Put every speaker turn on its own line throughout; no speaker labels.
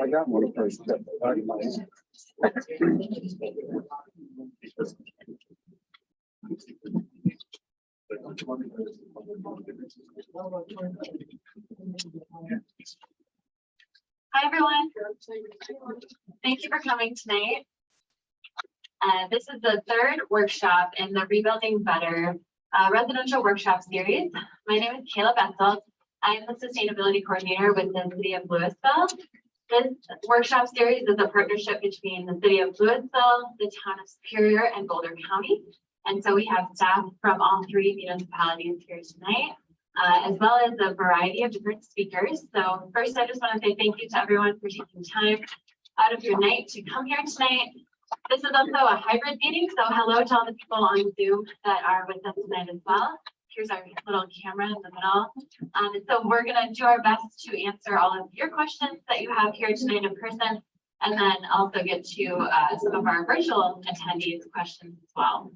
I got one first.
Hi, everyone. Thank you for coming tonight. This is the third workshop in the Rebuilding Better residential workshop series. My name is Kayla Betzel. I am the Sustainability Coordinator with the City of Louisville. This workshop series is a partnership between the City of Louisville, the Town of Superior, and Boulder County. And so we have staff from all three municipalities here tonight, as well as a variety of different speakers. So first, I just want to say thank you to everyone for taking time out of your night to come here tonight. This is also a hybrid meeting, so hello to all the people on Zoom that are with us tonight as well. Here's our little camera in the middle. And so we're going to do our best to answer all of your questions that you have here tonight in person, and then also get to some of our virtual attendees' questions as well.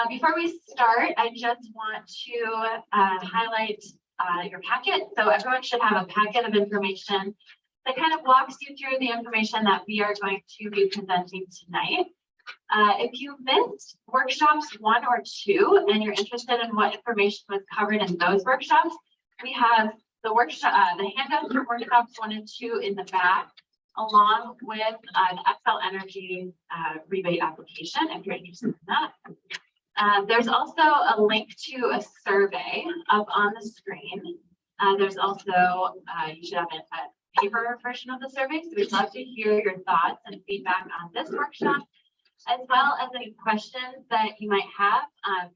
Before we start, I just want to highlight your packet. So everyone should have a packet of information that kind of walks you through the information that we are going to be presenting tonight. If you missed workshops 1 or 2 and you're interested in what information was covered in those workshops, we have the workshop, the handouts for workshops 1 and 2 in the back, along with an Xcel Energy rebate application if you're interested in that. There's also a link to a survey up on the screen. There's also, you should have a paper version of the survey, so we'd love to hear your thoughts and feedback on this workshop, as well as any questions that you might have.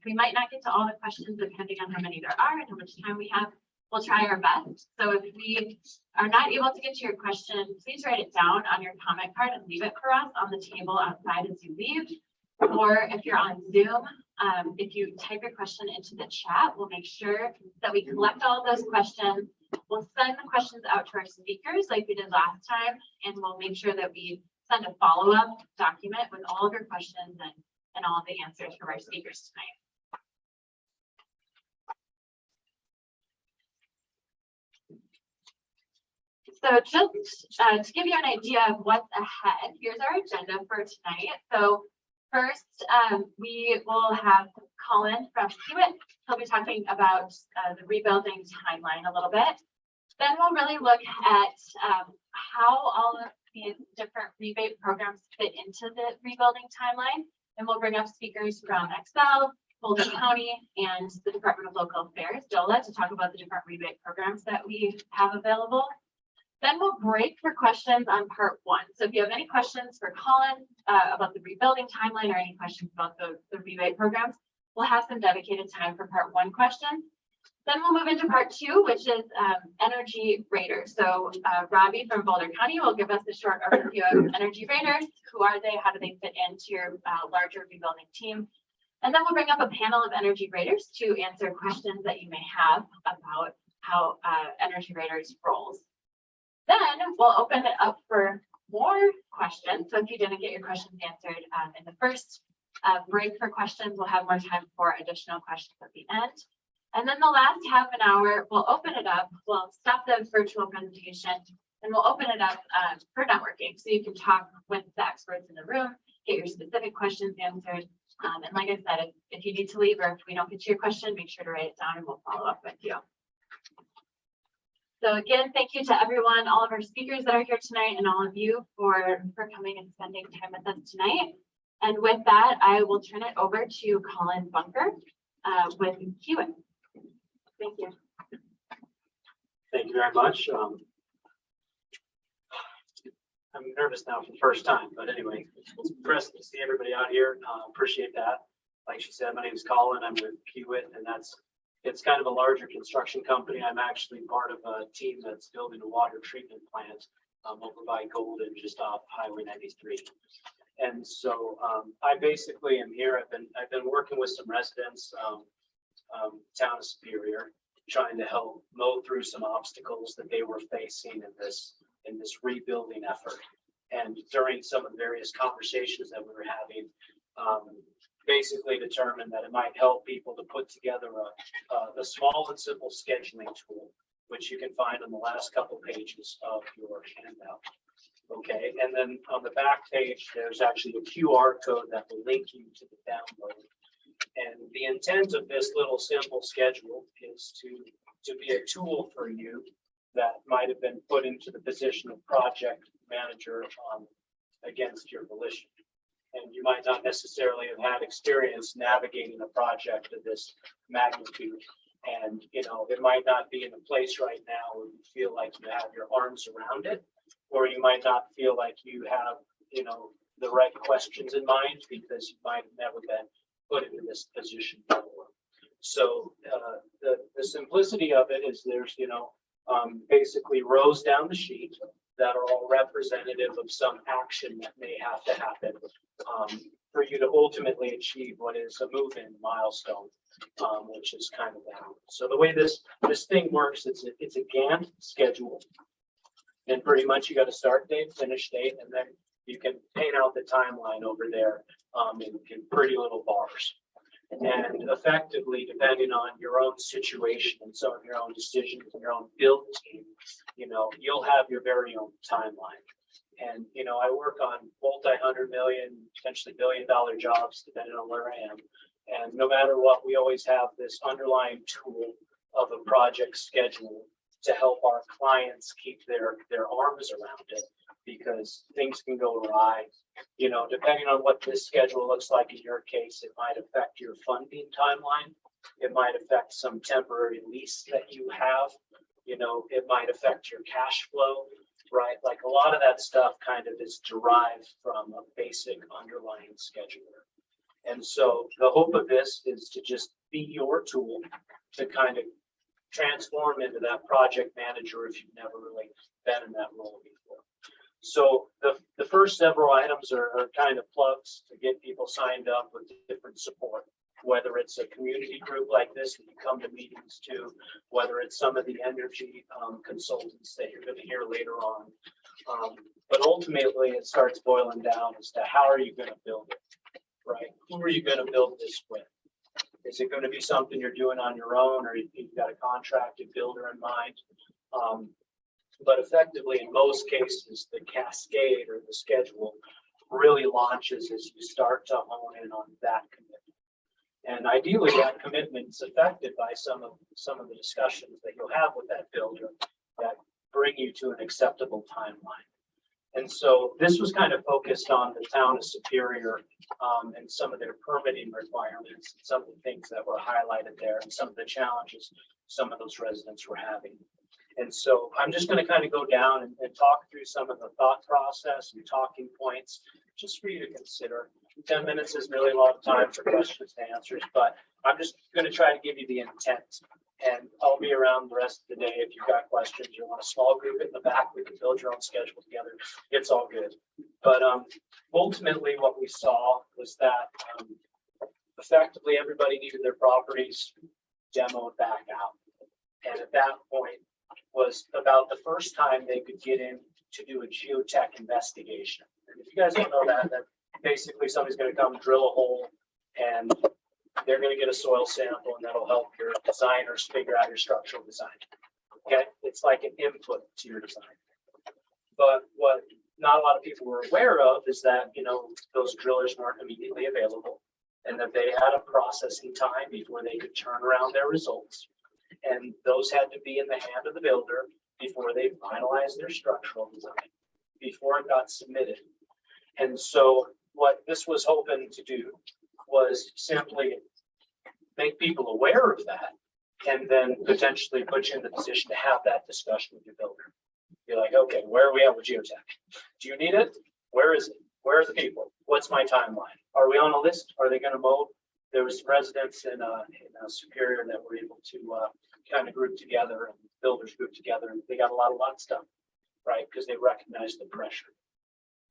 We might not get to all the questions depending on how many there are and how much time we have. We'll try our best. So if we are not able to get to your question, please write it down on your comment card and leave it for us on the table outside as you leave. Or if you're on Zoom, if you type your question into the chat, we'll make sure that we collect all of those questions. We'll send the questions out to our speakers like we did last time, and we'll make sure that we send a follow-up document with all of your questions and all of the answers from our speakers tonight. So just to give you an idea of what's ahead, here's our agenda for tonight. So first, we will have Colin from Hewitt. He'll be talking about the rebuilding timeline a little bit. Then we'll really look at how all of these different rebate programs fit into the rebuilding timeline. And we'll bring up speakers from Xcel, Boulder County, and the Department of Local Affairs, DOLA, to talk about the different rebate programs that we have available. Then we'll break for questions on part 1. So if you have any questions for Colin about the rebuilding timeline or any questions about the rebate programs, we'll have some dedicated time for part 1 questions. Then we'll move into part 2, which is energy raters. So Robbie from Boulder County will give us a short overview of energy raters. Who are they? How do they fit into your larger rebuilding team? And then we'll bring up a panel of energy raters to answer questions that you may have about how energy raters roles. Then we'll open it up for more questions. So if you didn't get your questions answered in the first break for questions, we'll have more time for additional questions at the end. And then the last half an hour, we'll open it up. We'll stop the virtual presentation and we'll open it up for networking. So you can talk with the experts in the room, get your specific questions answered. And like I said, if you need to leave or if we don't get to your question, make sure to write it down and we'll follow up with you. So again, thank you to everyone, all of our speakers that are here tonight and all of you for coming and spending time with us tonight. And with that, I will turn it over to Colin Bunker with Hewitt. Thank you.
Thank you very much. I'm nervous now for the first time, but anyway, it's impressive to see everybody out here. Appreciate that. like she said, my name is Colin. I'm with Kiewit, and it's kind of a larger construction company. I'm actually part of a team that's building a water treatment plant over by Golden, just off Highway 93. And so I basically am here. I've been working with some residents, town of Superior, trying to help mow through some obstacles that they were facing in this rebuilding effort. And during some of the various conversations that we were having, basically determined that it might help people to put together a small and simple scheduling tool, which you can find on the last couple pages of your handout. Okay, and then on the back page, there's actually a QR code that will link you to the download. And the intent of this little simple schedule is to be a tool for you that might have been put into the position of project manager against your volition. And you might not necessarily have had experience navigating a project of this magnitude. And, it might not be in a place right now where you feel like you have your arms around it, or you might not feel like you have, the right questions in mind because you might have never been put into this position before. So the simplicity of it is there's, basically rows down the sheet that are all representative of some action that may have to happen for you to ultimately achieve what is a move-in milestone, which is kind of that. So the way this thing works, it's a Gantt schedule, and pretty much you got a start date, finish date, and then you can paint out the timeline over there in pretty little bars. And effectively, depending on your own situation and some of your own decisions and your own build team, you'll have your very own timeline. And, I work on multi-100 million, potentially $1 billion jobs, depending on where I am. And no matter what, we always have this underlying tool of a project schedule to help our clients keep their arms around it, because things can go awry. Depending on what this schedule looks like in your case, it might affect your funding timeline. It might affect some temporary lease that you have. It might affect your cash flow, right? Like a lot of that stuff kind of is derived from a basic underlying scheduler. And so the hope of this is to just be your tool to kind of transform into that project manager if you've never really been in that role before. So the first several items are kind of plugs to get people signed up with different support, whether it's a community group like this that you come to meetings to, whether it's some of the energy consultants that you're going to hear later on. But ultimately, it starts boiling down as to how are you going to build it, right? Who are you going to build this with? Is it going to be something you're doing on your own, or you've got a contracted builder in mind? But effectively, in most cases, the cascade or the schedule really launches as you start to hone in on that commitment. And ideally, that commitment is affected by some of the discussions that you'll have with that builder that bring you to an acceptable timeline. And so this was kind of focused on the town of Superior and some of their permitting requirements, and some of the things that were highlighted there, and some of the challenges some of those residents were having. And so I'm just going to kind of go down and talk through some of the thought process and talking points just for you to consider. 10 minutes is really a lot of time for questions and answers, but I'm just going to try to give you the intent. And I'll be around the rest of the day. If you've got questions, you want a small group in the back, we can build your own schedule together. It's all good. But ultimately, what we saw was that effectively everybody needed their properties demoed back out. And at that point was about the first time they could get in to do a geotech investigation. And if you guys don't know that basically somebody's going to come drill a hole and they're going to get a soil sample, and that'll help your designers figure out your structural design. Okay, it's like an input to your design. But what not a lot of people were aware of is that, those drillers weren't immediately available, and that they had a processing time before they could turn around their results. And those had to be in the hand of the builder before they finalized their structural design, before it got submitted. And so what this was hoping to do was simply make people aware of that, and then potentially put you in the position to have that discussion with your builder. You're like, okay, where are we at with geotech? Do you need it? Where is it? Where are the people? What's my timeline? Are we on a list? Are they going to mow there was residents in Superior that were able to kind of group together, and builders group together, and they got a lot of lots done, right? Because they recognized the pressure.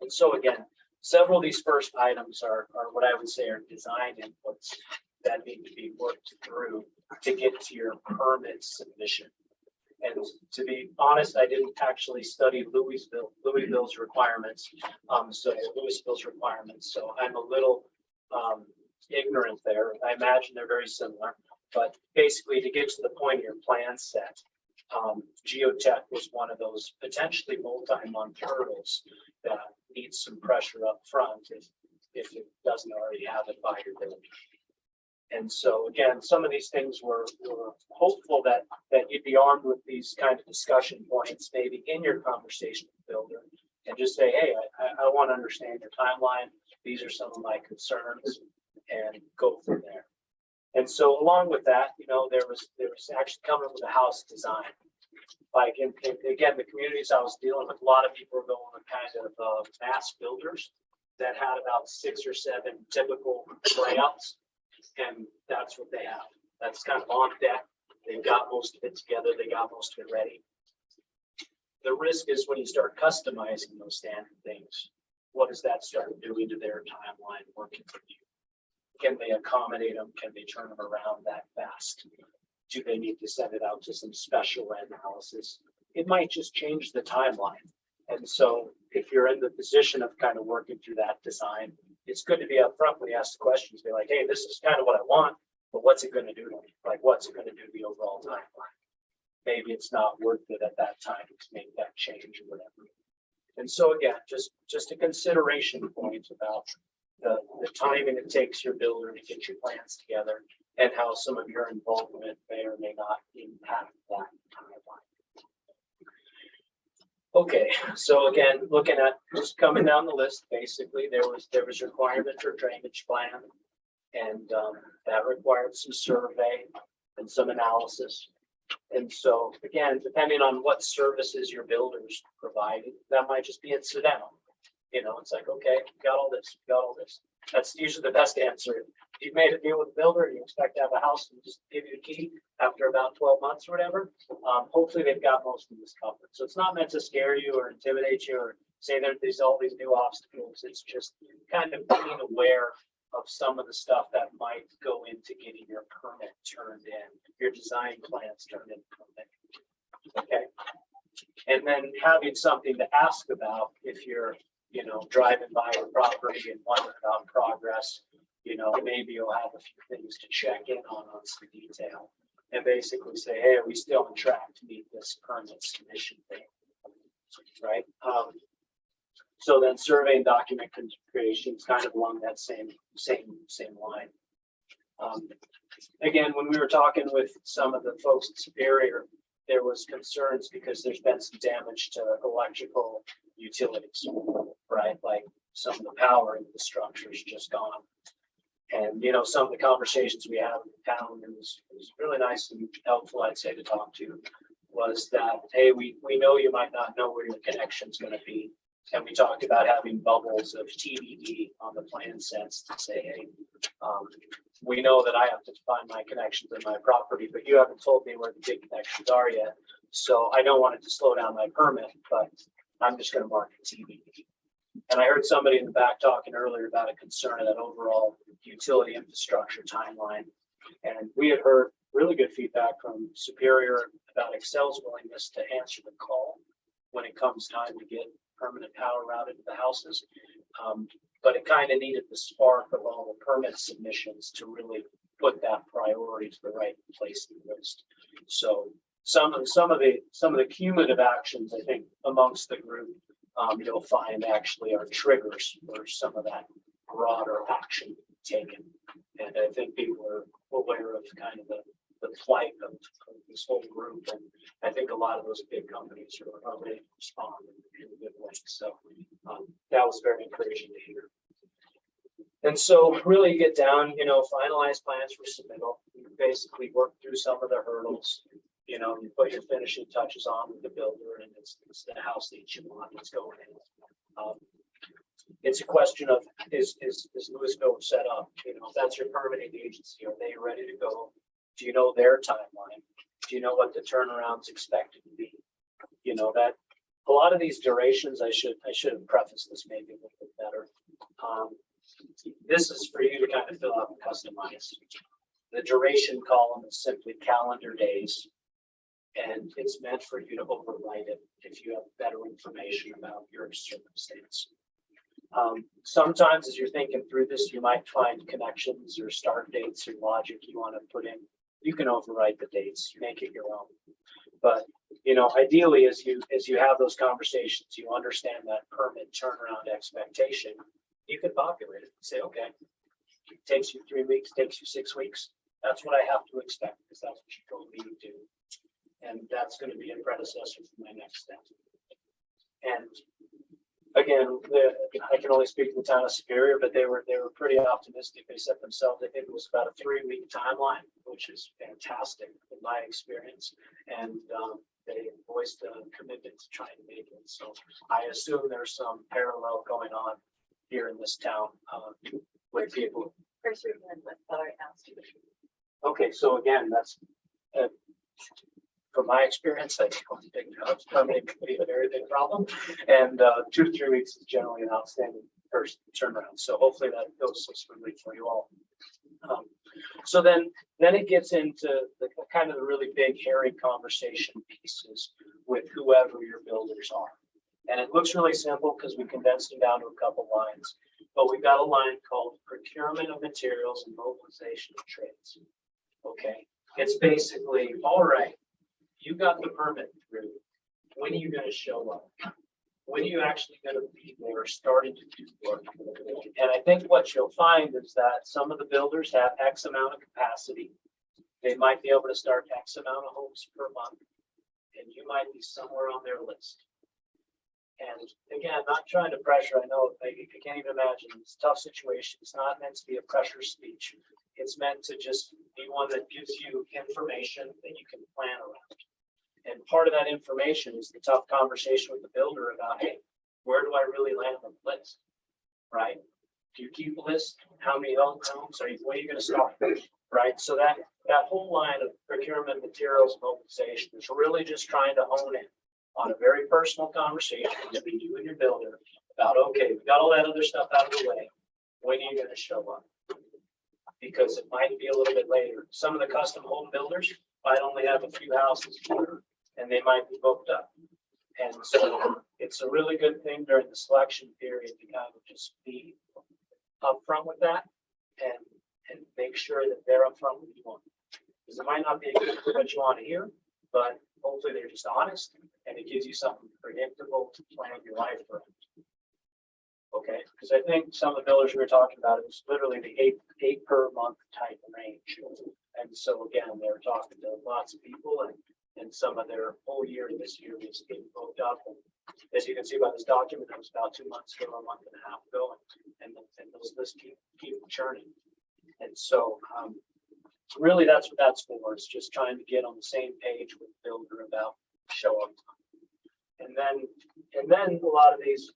And so again, several of these first items are what I would say are design inputs that need to be worked through to get to your permit submission. And to be honest, I didn't actually study Louisville's requirements. Louisville's requirements. So I'm a little ignorant there. I imagine they're very similar, but basically to get to the point of your plan set, geotech was one of those potentially multi-month hurdles that needs some pressure up front if it doesn't already have it by your builder. And so again, some of these things were hopeful that you'd be armed with these kind of discussion points, maybe in your conversation with the builder, and just say, hey, I want to understand your timeline. These are some of my concerns, and go from there. And so along with that, you know, there was actually coming with a house design. Like again, the communities I was dealing with, a lot of people were going with kind of mass builders that had about 6 or 7 typical layouts. And that's what they have. That's kind of on deck. They've got most of it together. They got most of it ready. The risk is when you start customizing those standard things, what does that start doing to their timeline working for you? Can they accommodate them? Can they turn them around that fast? Do they need to send it out to some special analysis? It might just change the timeline. And so if you're in the position of kind of working through that design, it's good to be upfront when you ask the questions, be like, hey, this is kind of what I want, but what's it going to do to me? Like, what's it going to do to the overall timeline? Maybe it's not worth it at that time to make that change or whatever. And so again, just a consideration point about the timing it takes your builder to get your plans together and how some of your involvement may or may not impact that timeline. Okay, so again, looking at just coming down the list, basically there was requirement for drainage plan, and that required some survey and some analysis. And so again, depending on what services your builders provided, that might just be incidental. You know, it's like, okay, got all this, got all this. That's usually the best answer. If you've made a deal with a builder, you expect to have a house and just give you a key after about 12 months or whatever. Hopefully they've got most of this covered. So it's not meant to scare you or intimidate you or say that there's all these new obstacles. It's just kind of being aware of some of the stuff that might go into getting your permit turned in, your design plans turned in. Okay. And then having something to ask about if you're, you know, driving by your property and wondering about progress, you know, maybe you'll have a few things to check in on some detail and basically say, hey, are we still on track to meet this permit submission thing, right? So then survey and document creation is kind of along that same line. Again, when we were talking with some of the folks at Superior, there was concerns because there's been some damage to electrical utilities, right? Like some of the power infrastructure is just gone. And, you know, some of the conversations we had in the town, and it was really nice and helpful, I'd say, to talk to, was that, hey, we know you might not know where your connection's going to be. And we talked about having bubbles of TBD on the plan sets to say, hey, we know that I have to find my connections in my property, but you haven't told me where the big connections are yet. So I don't want it to slow down my permit, but I'm just going to mark it TBD. And I heard somebody in the back talking earlier about a concern of that overall utility infrastructure timeline. And we had heard really good feedback from Superior about Excel's willingness to answer the call when it comes time to get permanent power routed to the houses. But it kind of needed the spark of all the permit submissions to really put that priority to the right place in the list. So some of the cumulative actions, I think, amongst the group, you'll find actually are triggers for some of that broader action taken. And I think people are aware of kind of the plight of this whole group. And I think a lot of those big companies are ready to respond in a good way. So that was very encouraging to hear. And so really get down, you know, finalize plans for submittal. You basically work through some of the hurdles. You know, you put your finishing touches on with the builder, and it's the house that you want. It's going in. it's a question of, is Louisville set up? You know, if that's your permitting agency, are they ready to go? Do you know their timeline? Do you know what the turnaround's expected to be? You know, that a lot of these durations, I should have prefaced this maybe a little bit better. This is for you to kind of fill out and customize. The duration column is simply calendar days. And it's meant for you to overwrite it if you have better information about your circumstance. Sometimes as you're thinking through this, you might find connections or start dates or logic you want to put in. You can overwrite the dates, make it your own. But you know, ideally, as you have those conversations, you understand that permit turnaround expectation. You can populate it and say, okay, it takes you 3 weeks, takes you 6 weeks. That's what I have to expect because that's what you told me to do. And that's going to be a predecessor for my next step. And again, I can only speak to the town of Superior, but they were pretty optimistic. They set themselves, I think it was about a 3-week timeline, which is fantastic in my experience. And they voiced a commitment to trying to make it. So I assume there's some parallel going on here in this town with people.
First, we're going with right now.
Okay, so again, that's from my experience, I think on big jobs, permitting can be a very big problem. And 2 to 3 weeks is generally an outstanding first turnaround. So hopefully that goes so smoothly for you all. So then it gets into the kind of the really big, hairy conversation pieces with whoever your builders are. And it looks really simple because we condensed them down to a couple lines. But we've got a line called procurement of materials and mobilization of trades. Okay, it's basically, all right, you got the permit through. When are you going to show up? When are you actually going to be there starting to do work? And I think what you'll find is that some of the builders have X amount of capacity. They might be able to start X amount of homes per month, and you might be somewhere on their list. And again, not trying to pressure. I know I can't even imagine. It's a tough situation. It's not meant to be a pressure speech. It's meant to just be one that gives you information that you can plan around. And part of that information is the tough conversation with the builder about, hey, where do I really land on the list? Right? Do you keep a list? How many homes are you? When are you going to start? Right? So that whole line of procurement, materials, mobilization is really just trying to hone in on a very personal conversation between you and your builder about, okay, we got all that other stuff out of the way. When are you going to show up? Because it might be a little bit later. Some of the custom home builders might only have a few houses and they might be booked up. And so it's a really good thing during the selection period to kind of just be upfront with that and make sure that they're upfront with you. Because it might not be exactly what you want to hear, but hopefully they're just honest and it gives you something predictable to plan your life around. Okay, because I think some of the builders we were talking about, it was literally the eight per month type of range. And so again, they were talking to lots of people and some of their whole year this year was getting booked up. And as you can see by this document, it was about 2 months ago, a month and a half ago, and those lists keep churning. And so really that's what that's for. It's just trying to get on the same page with the builder about show up time. And then a lot of these,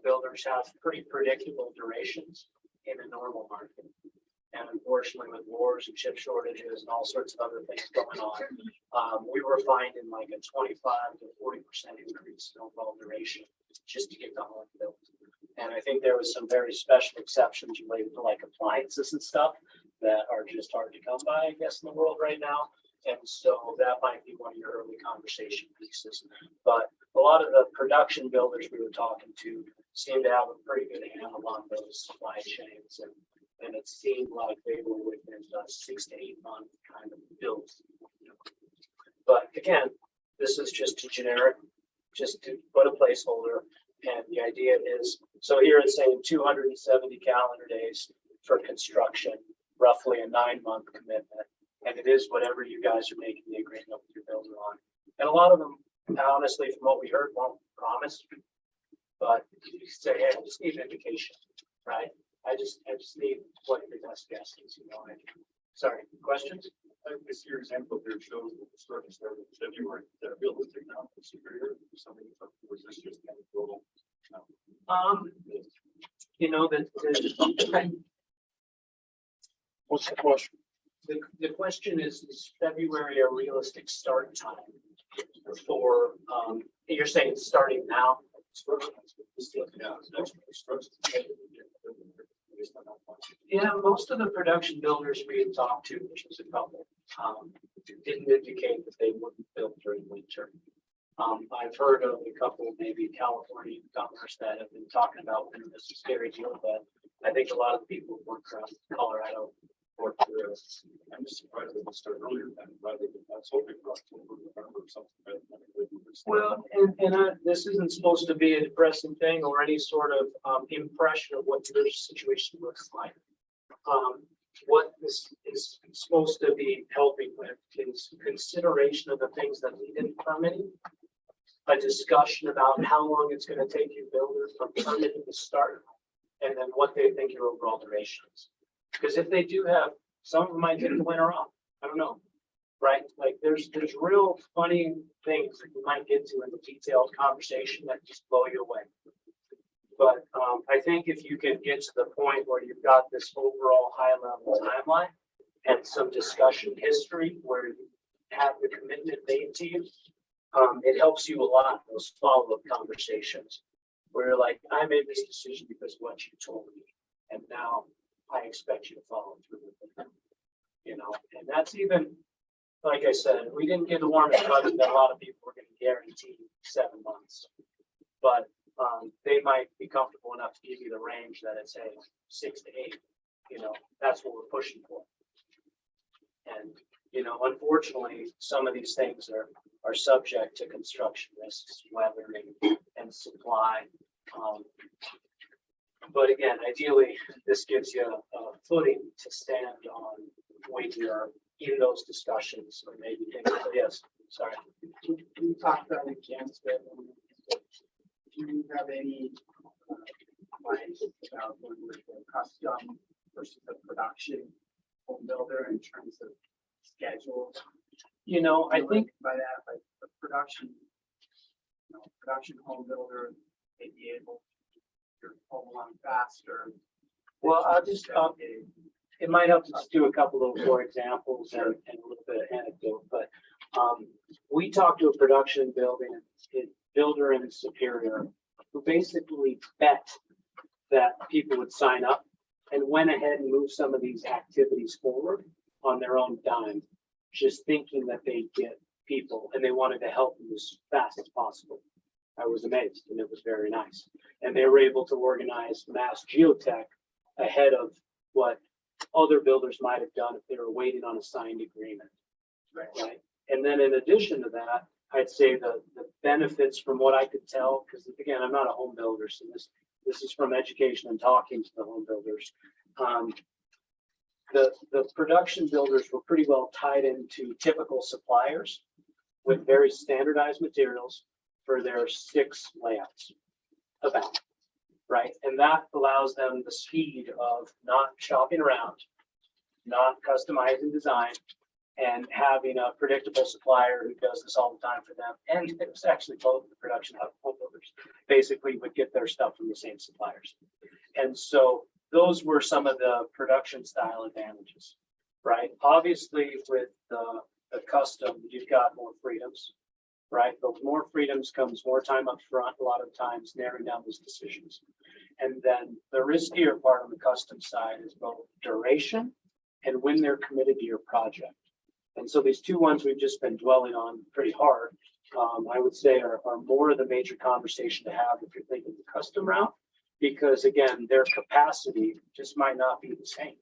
builders have pretty predictable durations in a normal market. And unfortunately, with wars and chip shortages and all sorts of other things going on, we were finding like a 25 to 40% increase in overall duration just to get the home built. And I think there was some very special exceptions related to like appliances and stuff that are just hard to come by, I guess, in the world right now. And so that might be one of your early conversation pieces. But a lot of the production builders we were talking to seem to have a pretty good handle on those supply chains. And it seemed like they were within a 6 to 8 month kind of build. But again, this is just a generic, just to put a placeholder. And the idea is, so here it's saying 270 calendar days for construction, roughly a 9-month commitment. And it is whatever you guys are making the agreement with your builder on. And a lot of them, honestly, from what we heard, won't promise. But you say, hey, I just need an indication, right? I just need what your best guess is, Sorry, questions?
This year's example there shows that the start started in February. That realistic now for Superior, something was this just anecdotal?
You know,
What's the question?
the question is February a realistic start time for, you're saying starting now? Yeah, most of the production builders we had talked to, which was a couple, didn't indicate that they wouldn't build during winter. I've heard of a couple, maybe California governors that have been talking about winter as a scary deal, but I think a lot of the people who work around Colorado work through it.
I'm just surprised they didn't start earlier than rather than, I was hoping for October, November or something.
Well, this isn't supposed to be a depressing thing or any sort of impression of what your situation looks like. What this is supposed to be helping with is consideration of the things that lead into permitting, a discussion about how long it's going to take you builders from permitting to start, and then what they think your overall duration is. Because if they do have, some of them might take the winter off. I don't know. Right? Like there's real funny things that you might get to in the detailed conversation that just blow you away. But I think if you can get to the point where you've got this overall high level timeline and some discussion history where you have the commitment made to you, it helps you a lot in those follow-up conversations where you're like, I made this decision because of what you told me. And now I expect you to follow through with it. You know, and that's even, like I said, we didn't get the warmest budget that a lot of people were going to guarantee 7 months. But they might be comfortable enough to give you the range that it's a 6 to 8. You know, that's what we're pushing for. And, you know, unfortunately, some of these things are subject to construction risks, weathering and supply. But again, ideally, this gives you a footing to stand on when you're in those discussions or maybe things like this. Sorry.
We talked about it against it. Do you have any advice about going with the custom versus the production home builder in terms of schedule?
You know, I think
By that, like the production, production home builder may be able to home along faster.
well, I'll just, it might help to just do a couple of more examples and a little bit of anecdote, but we talked to a production builder in Superior who basically bet that people would sign up and went ahead and moved some of these activities forward on their own dime, just thinking that they'd get people and they wanted to help them as fast as possible. I was amazed and it was very nice. And they were able to organize mass geotech ahead of what other builders might have done if they were waiting on a signed agreement. Right. And then in addition to that, I'd say the benefits from what I could tell, because again, I'm not a home builder, so this is from education and talking to the home builders. The production builders were pretty well tied into typical suppliers with very standardized materials for their 6 layouts about, right? And that allows them the speed of not shopping around, not customizing design, and having a predictable supplier who does this all the time for them. And it was actually both the production home builders basically would get their stuff from the same suppliers. And so those were some of the production style advantages, right? Obviously with the custom, you've got more freedoms, right? But with more freedoms comes more time up front, a lot of times narrowing down those decisions. And then the riskier part on the custom side is both duration and when they're committed to your project. And so these 2 ones we've just been dwelling on pretty hard, I would say are more of the major conversation to have if you're thinking the custom route, because again, their capacity just might not be the same.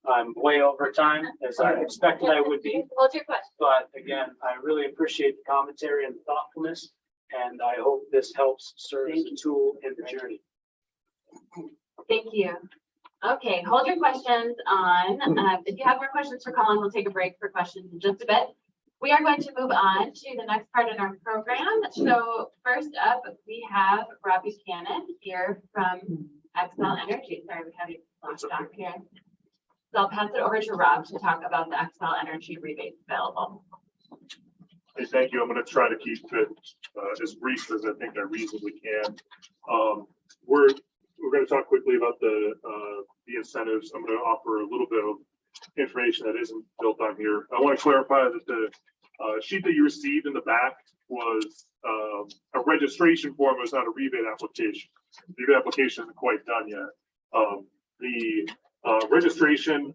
I'm way over time as I expected I would be.
Hold your question.
But again, I really appreciate the commentary and the thoughtfulness, and I hope this helps serve as a tool in the journey.
Thank you. Okay, hold your questions on. If you have more questions for Colin, we'll take a break for questions in just a bit. We are going to move on to the next part of our program. So first up, we have Rob Buchanan here from Xcel Energy. Sorry, we have you locked on here. So I'll pass it over to Rob to talk about the Xcel Energy rebates available.
Hey, thank you. I'm going to try to keep it as brief as I think I reasonably can.
we're going to talk quickly about the incentives. I'm going to offer a little bit of information that isn't built on here. I want to clarify that the sheet that you received in the back was a registration form. It was not a rebate application. The rebate application isn't quite done yet. The registration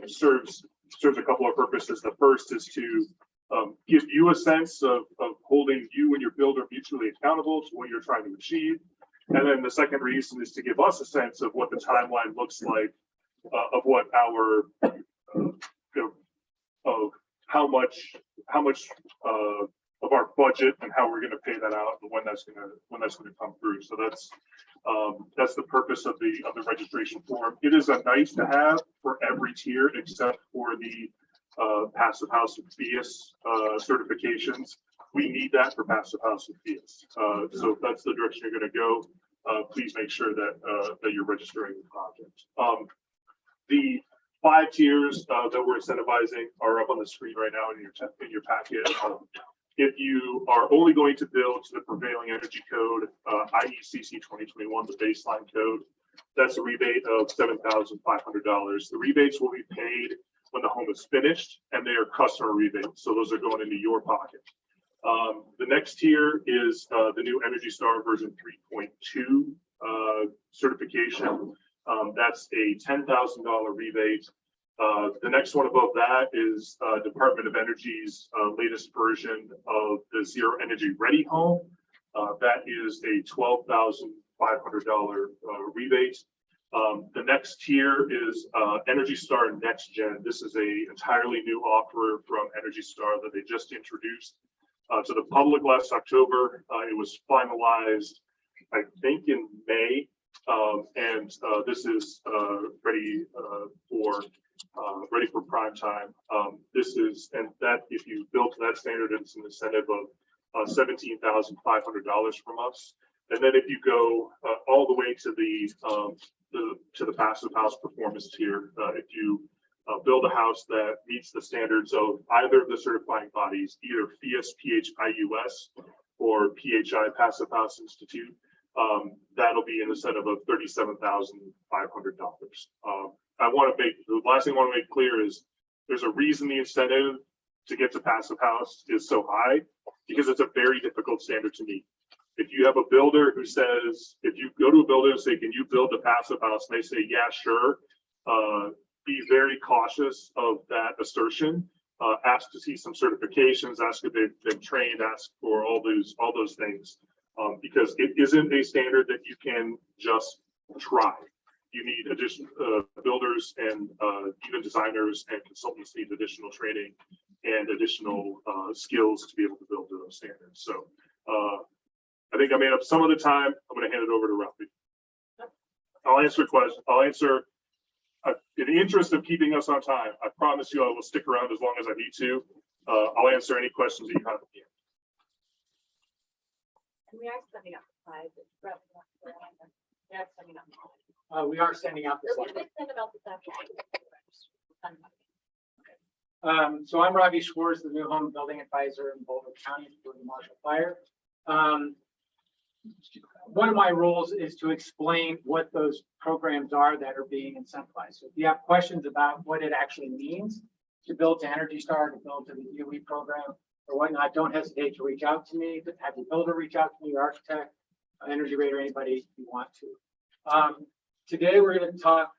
serves a couple of purposes. The first is to give you a sense of holding you and your builder mutually accountable to what you're trying to achieve. And then the second reason is to give us a sense of what the timeline looks like of what our of how much of our budget and how we're going to pay that out and when that's going to come through. So that's the purpose of the registration form. It is a nice to have for every tier except for the passive house and FIAS certifications. We need that for passive house and FIAS. So if that's the direction you're going to go, please make sure that that you're registering the project. The 5 tiers that we're incentivizing are up on the screen right now in your packet. If you are only going to build to the prevailing energy code, IECC 2021, the baseline code, that's a rebate of $7,500. The rebates will be paid when the home is finished, and they are customer rebates, so those are going into your pocket. The next tier is the new Energy Star version 3.2 certification. That's a $10,000 rebate. The next one above that is Department of Energy's latest version of the Zero Energy Ready Home. That is a $12,500 rebate. The next tier is Energy Star Next Gen. This is a entirely new offer from Energy Star that they just introduced to the public last October. It was finalized, I think, in May, and this is ready for prime time. This is, and that if you build to that standard, it's an incentive of $17,500 from us. And then if you go all the way to the passive house performance tier, if you build a house that meets the standards of either of the certifying bodies, either FIAS PHIUS or PHI Passive House Institute, that'll be an incentive of $37,500. The last thing I want to make clear is there's a reason the incentive to get to passive house is so high, because it's a very difficult standard to meet. If you have a builder who says, if you go to a builder and say, can you build a passive house? And they say, yeah, sure. Be very cautious of that assertion. Ask to see some certifications, ask if they've been trained, ask for all those things. Because it isn't a standard that you can just try. You need additional builders and even designers and consultants need additional training and additional skills to be able to build to those standards. So I think I made up some of the time. I'm going to hand it over to Rafi. I'll answer questions. In the interest of keeping us on time, I promise you I will stick around as long as I need to. I'll answer any questions that you have at the end.
And we are sending out the slides. We are sending out.
We are sending out the
We're
slide.
gonna send them out this afternoon.
So I'm Ravi Schwartz, the new home building advisor in Boulder County for the Marshall Fire. One of my roles is to explain what those programs are that are being incentivized. So if you have questions about what it actually means to build to Energy Star, to build to the DOE program or whatnot, don't hesitate to reach out to me, to have your builder reach out to me, your architect, Energy Rater, anybody you want to. Today we're going to talk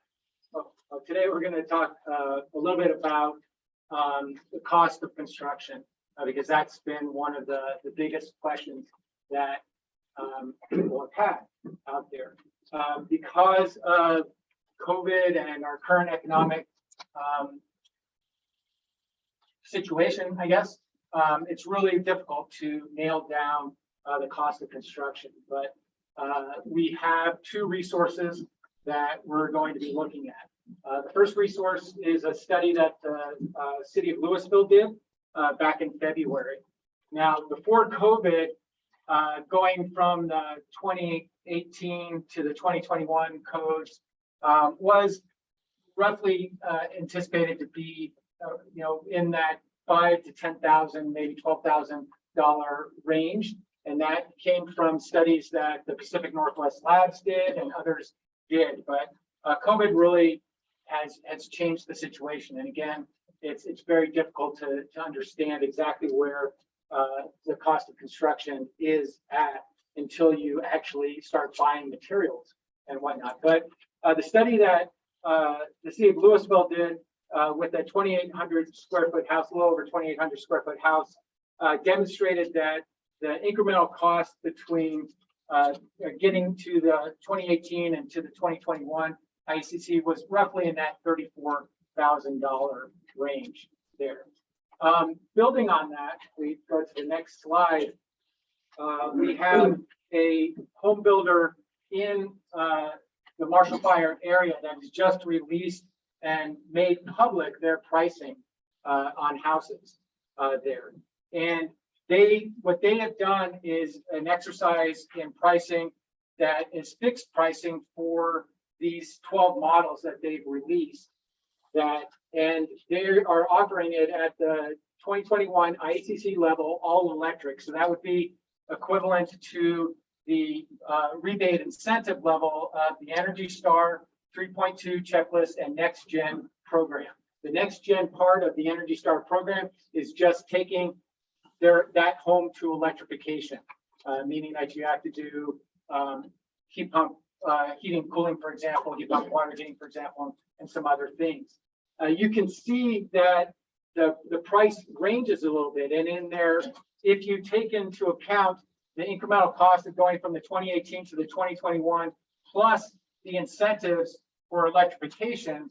a little bit about the cost of construction, because that's been one of the biggest questions that people have had out there. Because of COVID and our current economic situation, I guess, it's really difficult to nail down the cost of construction. But we have 2 resources that we're going to be looking at. The first resource is a study that the city of Louisville did back in February. Now, before COVID, going from the 2018 to the 2021 codes was roughly anticipated to be, in that $5,000 to $10,000, maybe $12,000 range. And that came from studies that the Pacific Northwest Labs did and others did. But COVID really has changed the situation. And again, it's very difficult to understand exactly where the cost of construction is at until you actually start buying materials and whatnot. But the study that the city of Louisville did with a 2,800 square foot house, a little over 2,800 square foot house, demonstrated that the incremental cost between getting to the 2018 and to the 2021 ICC was roughly in that $34,000 range there. Building on that, we go to the next slide. We have a home builder in the Marshall Fire area that has just released and made public their pricing on houses there. And what they have done is an exercise in pricing that is fixed pricing for these 12 models that they've released. And they are offering it at the 2021 ICC level, all electric. So that would be equivalent to the rebate incentive level of the Energy Star 3.2 checklist and Next Gen program. The Next Gen part of the Energy Star program is just taking that home to electrification, meaning that you have to do heat pump heating and cooling, for example, heat pump water heating, for example, and some other things. You can see that the price ranges a little bit, and in there, if you take into account the incremental cost of going from the 2018 to the 2021, plus the incentives for electrification,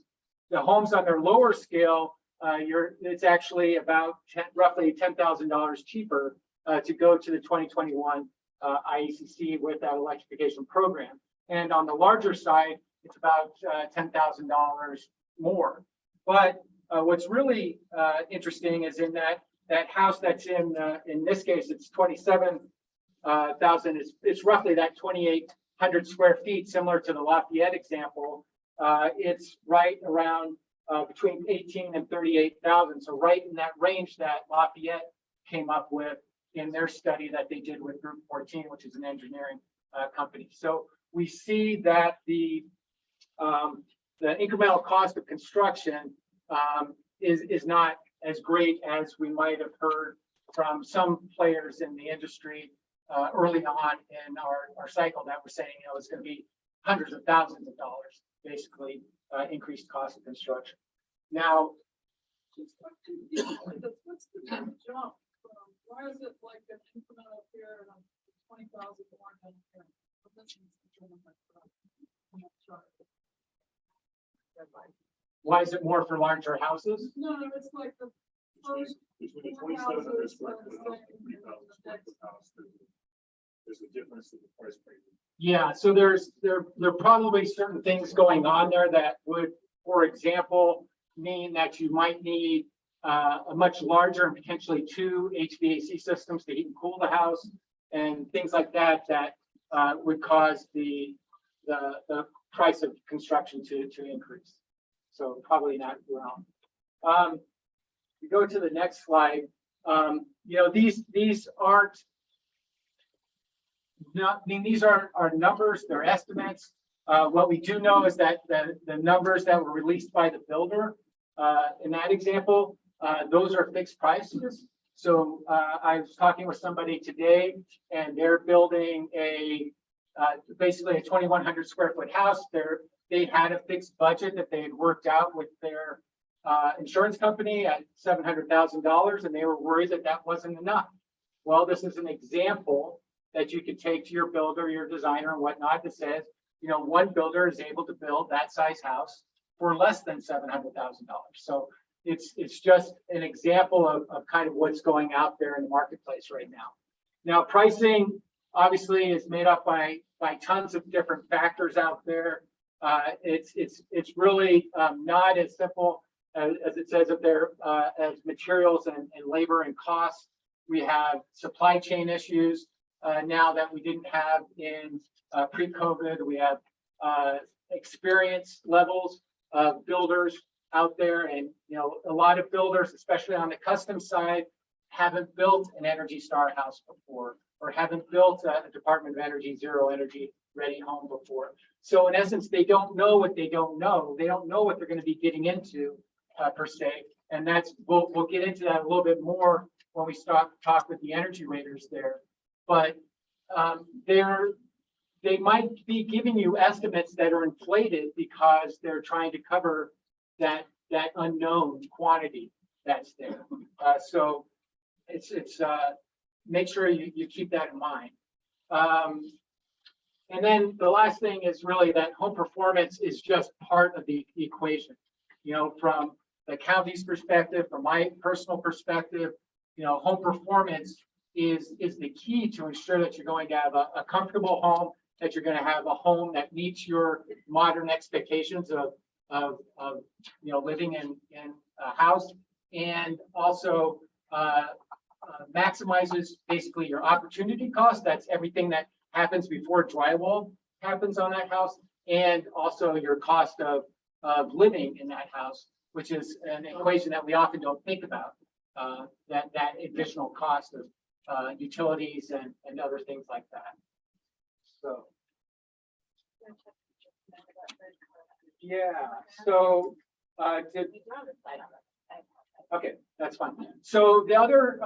the homes on their lower scale, it's actually about roughly $10,000 cheaper to go to the 2021 IECC with that electrification program. And on the larger side, it's about $10,000 more. But what's really interesting is in that house that's in this case, it's 27,000. It's roughly that 2,800 square feet, similar to the Lafayette example. It's right around between 18 and 38,000. So right in that range that Lafayette came up with in their study that they did with Group 14, which is an engineering company. So we see that the incremental cost of construction is not as great as we might have heard from some players in the industry early on in our cycle that were saying, it's going to be hundreds of thousands of dollars, basically increased cost of construction. Now,
What's the jump from, why is it like an incremental here and 20,000 more than here?
why is it more for larger houses?
No, it's like the first.
Between the 2,700 square foot house and 3,000 square foot house, there's a difference in the price range.
Yeah, so there are probably certain things going on there that would, for example, mean that you might need a much larger and potentially two HVAC systems to heat and cool the house and things like that would cause the price of construction to increase. So probably not wrong. We go to the next slide. These aren't. These are numbers, they're estimates. What we do know is that the numbers that were released by the builder in that example, those are fixed prices. So I was talking with somebody today and they're building basically a 2,100 square foot house. They had a fixed budget that they had worked out with their insurance company at $700,000, and they were worried that wasn't enough. Well, this is an example that you could take to your builder, your designer and whatnot that says, one builder is able to build that size house for less than $700,000. So it's just an example of kind of what's going out there in the marketplace right now. Now, pricing obviously is made up by tons of different factors out there. It's really not as simple as it says up there as materials and labor and costs. We have supply chain issues now that we didn't have in pre-COVID. We have experience levels of builders out there, and a lot of builders, especially on the custom side, haven't built an Energy Star house before, or haven't built a Department of Energy Zero Energy Ready home before. So in essence, they don't know what they don't know. They don't know what they're going to be getting into per se. And that's, we'll get into that a little bit more when we talk with the energy raters there. But they might be giving you estimates that are inflated because they're trying to cover that unknown quantity that's there. So it's make sure you keep that in mind. And then the last thing is really that home performance is just part of the equation. You know, from the county's perspective, from my personal perspective, you know, home performance is the key to ensure that you're going to have a comfortable home, that you're going to have a home that meets your modern expectations of you know, living in a house, and also maximizes basically your opportunity cost. That's everything that happens before drywall happens on that house, and also your cost of living in that house, which is an equation that we often don't think about, that additional cost of utilities and other things like that. So, yeah, so okay, that's fine. So the other,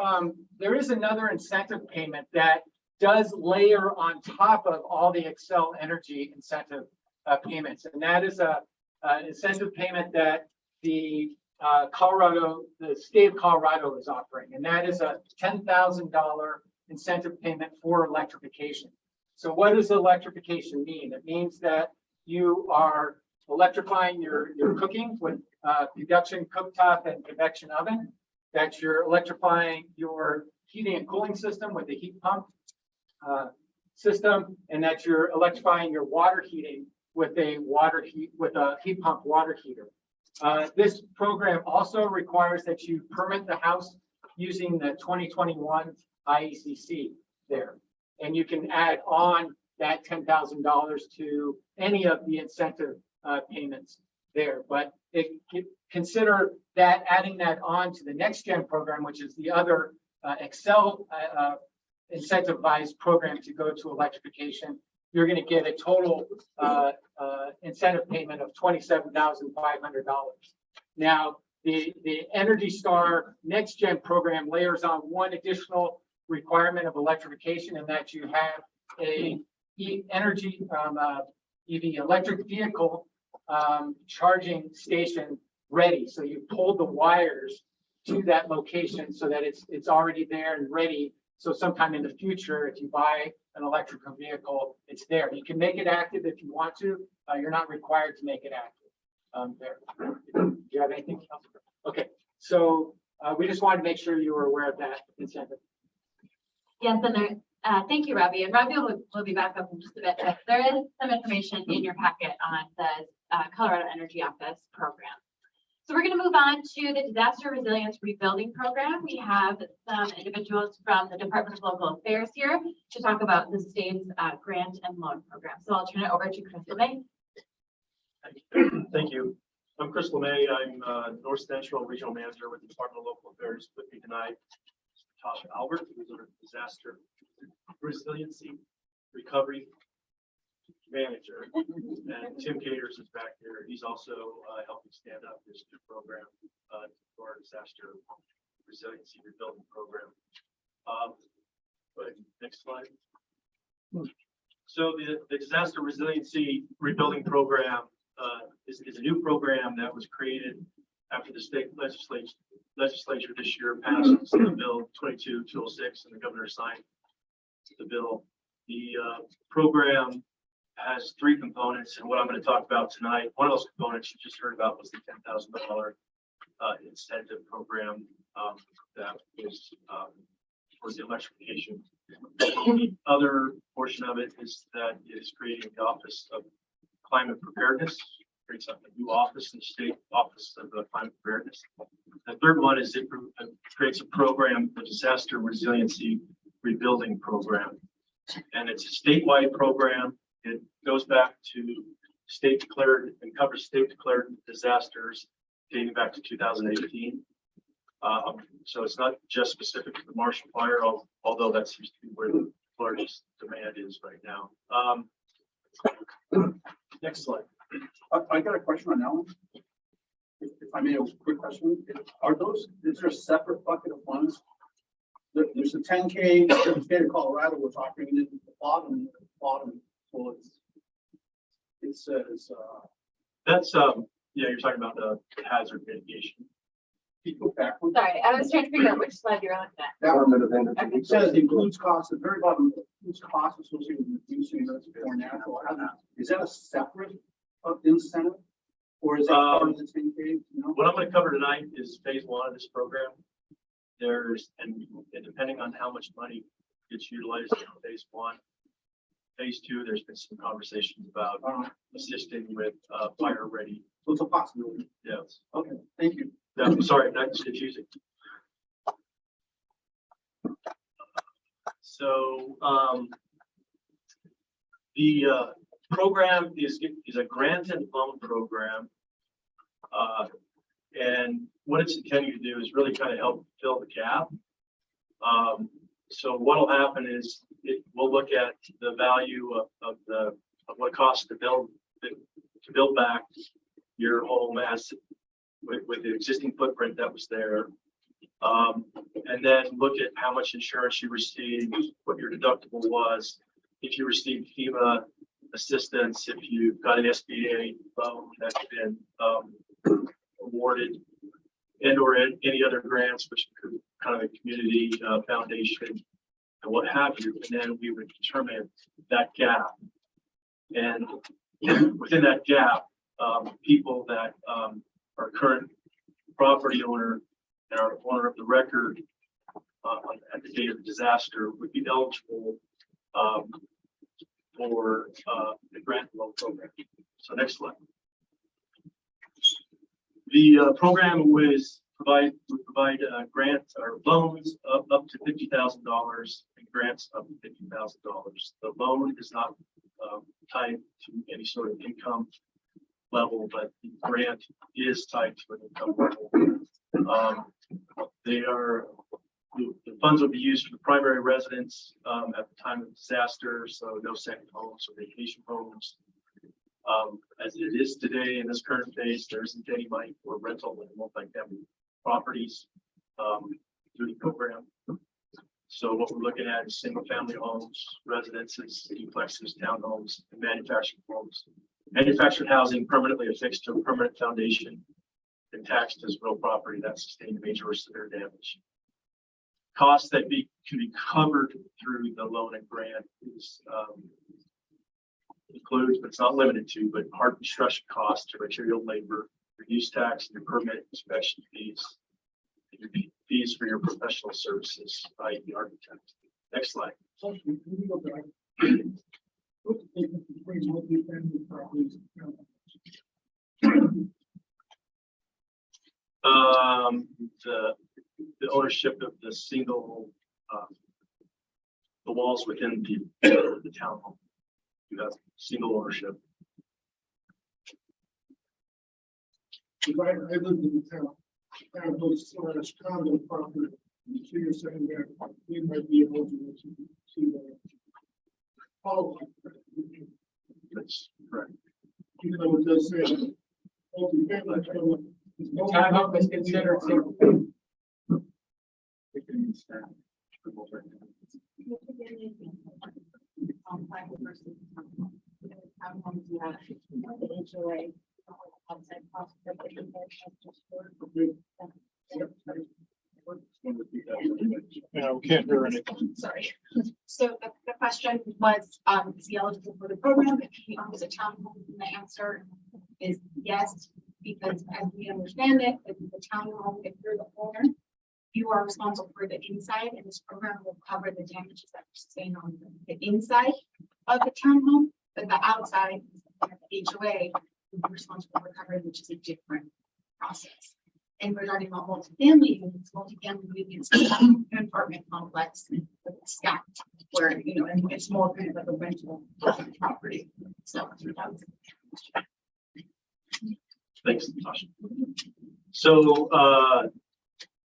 there is another incentive payment that does layer on top of all the Xcel Energy incentive payments, and that is an incentive payment that the state of Colorado is offering, and that is a $10,000 incentive payment for electrification. So what does electrification mean? It means that you are electrifying your cooking with induction cooktop and convection oven, that you're electrifying your heating and cooling system with the heat pump system, and that you're electrifying your water heating with a heat pump water heater. This program also requires that you permit the house using the 2021 IECC there. And you can add on that $10,000 to any of the incentive payments there. But consider that adding that on to the Next Gen program, which is the other Xcel incentivized program to go to electrification. You're going to get a total incentive payment of $27,500. Now, the Energy Star Next Gen program layers on one additional requirement of electrification, and that you have a EV electric vehicle charging station ready. So you pull the wires to that location so that it's already there and ready. So sometime in the future, if you buy an electrical vehicle, it's there. You can make it active if you want to. You're not required to make it active there. Do you have anything else? Okay, so we just wanted to make sure you were aware of that incentive.
Yes, and there, thank you, Robbie. And Robbie will be back up in just a bit, but there is some information in your packet on the Colorado Energy Office program. So we're going to move on to the Disaster Resilience Rebuilding Program. We have some individuals from the Department of Local Affairs here to talk about the state's grant and loan program. So I'll turn it over to Chris LeMay.
Thank you. I'm Chris LeMay. I'm North Central Regional Manager with the Department of Local Affairs. With me tonight, Tasha Albert, who's our Disaster Resiliency Recovery Manager, and Tim Caters is back there. He's also helping stand up this new program for our Disaster Resiliency Rebuilding Program. But next slide. So the Disaster Resiliency Rebuilding Program is a new program that was created after the state legislature this year passed the bill 22-206, and the governor signed the bill. The program has three components, and what I'm going to talk about tonight, one of those components you just heard about was the $10,000 incentive program that was for the electrification. The other portion of it is that it's creating the Office of Climate Preparedness, creates a new office in the state Office of Climate Preparedness. The third one is it creates a program, the Disaster Resiliency Rebuilding Program, and it's a statewide program. It goes back to state declared and covers state declared disasters dating back to 2018. So it's not just specific to the Marshall Fire, although that seems to be where the largest demand is right now. Next slide.
I got a question on that one. If I may, a quick question. Is there a separate bucket of funds? There's a 10K, the state of Colorado was offering it at the bottom, so it says,
That's, yeah, you're talking about the hazard mitigation.
can you go backwards?
Sorry, I was trying to figure out which slide you're on that.
That one, it says includes costs, at the very bottom, includes costs associated with reducing those for natural hazards. Is that a separate incentive? Or is that part of the 10K? No?
What I'm going to cover tonight is phase one of this program. And depending on how much money gets utilized in phase one, phase two, there's been some conversations about assisting with fire ready.
So it's a possibility.
Yes.
Okay, thank you.
Yeah, I'm sorry, that's confusing. So the program is a grant and loan program. And what it's intending to do is really kind of help fill the gap. So what will happen is we'll look at the value of what it costs to build back your home as with the existing footprint that was there. And then look at how much insurance you received, what your deductible was, if you received FEMA assistance, if you've got an SBA loan that's been awarded, and or any other grants, which could kind of a community foundation and what have you. And then we would determine that gap. And within that gap, people that are current property owner and are owner of the record at the date of the disaster would be eligible for the grant loan program. So next slide. The program would provide grants or loans up to $50,000 and grants up to $50,000. The loan is not tied to any sort of income level, but the grant is tied to an income level. The funds will be used for the primary residence at the time of disaster, so no second homes or vacation homes. As it is today in this current phase, there isn't any money for rental and multifamily properties through the program. So what we're looking at is single family homes, residences, duplexes, townhomes, and manufactured homes. Manufactured housing permanently affixed to a permanent foundation and taxed as real property that sustained major or severe damage. Costs that can be covered through the loan and grant is includes, but it's not limited to, but hard construction costs, material labor, your use tax, your permit inspection fees, and your fees for your professional services by the architect. Next slide.
Can we go back? What's the difference between multifamily properties and townhomes?
The ownership of the single, the walls within the townhome. You have single ownership.
Because I lived in the town, those condo property, so you're saying that we might be able to follow.
That's correct.
Even though it does say multifamily.
Townhome is considered single.
Yeah, we can't hear anything.
Sorry. So the question was, is he eligible for the program if he owns a townhome? And the answer is yes, because as we understand it, if the townhome, if you're the owner, you are responsible for the inside, and this program will cover the damages that are sustained on the inside of the townhome, but the outside, the HOA, will be responsible for covering, which is a different process. And regarding about multifamily units, an apartment complex with stacked, where, and it's more kind of like a rental property. So that was.
Thanks, Natasha. So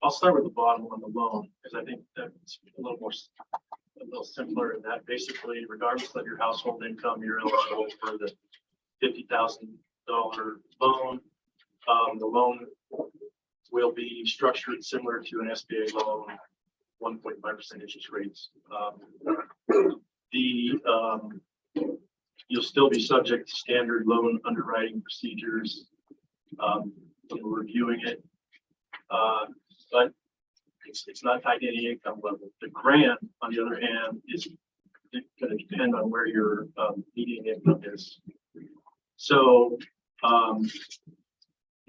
I'll start with the bottom on the loan, because I think that's a little simpler in that basically, regardless of your household income, you're eligible for the $50,000 loan. The loan will be structured similar to an SBA loan, 1.5% interest rates. You'll still be subject to standard loan underwriting procedures. We're reviewing it. But it's not tied to any income level. The grant, on the other hand, is going to depend on where your median income is. So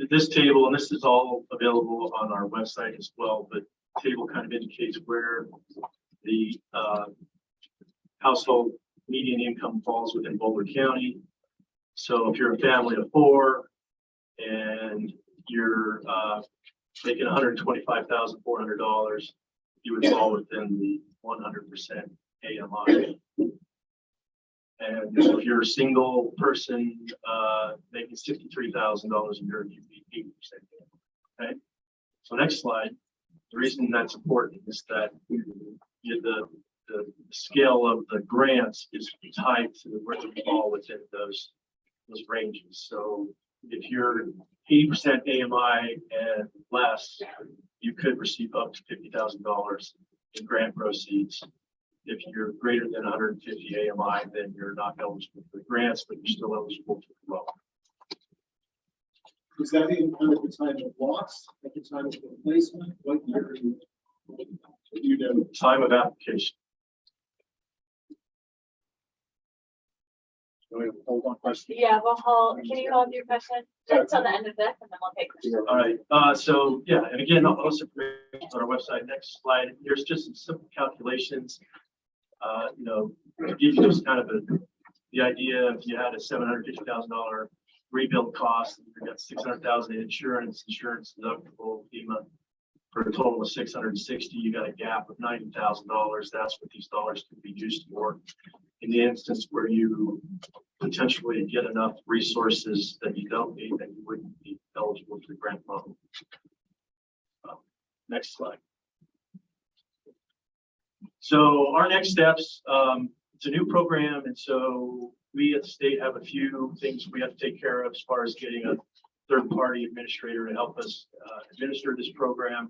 this table, and this is all available on our website as well, but the table kind of indicates where the household median income falls within Boulder County. So if you're a family of 4 and you're making $125,400, you would fall within the 100% AMI. And if you're a single person making $63,000 a year, you'd be 80%. Okay. So next slide. The reason that's important is that the scale of the grants is tied to where you fall within those ranges. So if you're 80% AMI and less, you could receive up to $50,000 in grant proceeds. If you're greater than 150 AMI, then you're not eligible for the grants, but you're still eligible for the loan.
Is that in kind of the time of loss, at the time of replacement? What year you know?
Time of application.
Hold on, question.
Yeah, well, can you hold your question until the end of this and then we'll take questions?
All right. So yeah, and again, all this information on our website. Next slide. Here's just some simple calculations. To give you just kind of the idea, if you had a $750,000 rebuild cost, you got $600,000 in insurance deductible, FEMA, for a total of $660. You got a gap of $90,000. That's what these dollars could be used for. In the instance where you potentially get enough resources that you don't need, then you wouldn't be eligible for the grant loan. Next slide. So our next steps, it's a new program, and so we at the state have a few things we have to take care of as far as getting a third-party administrator to help us administer this program.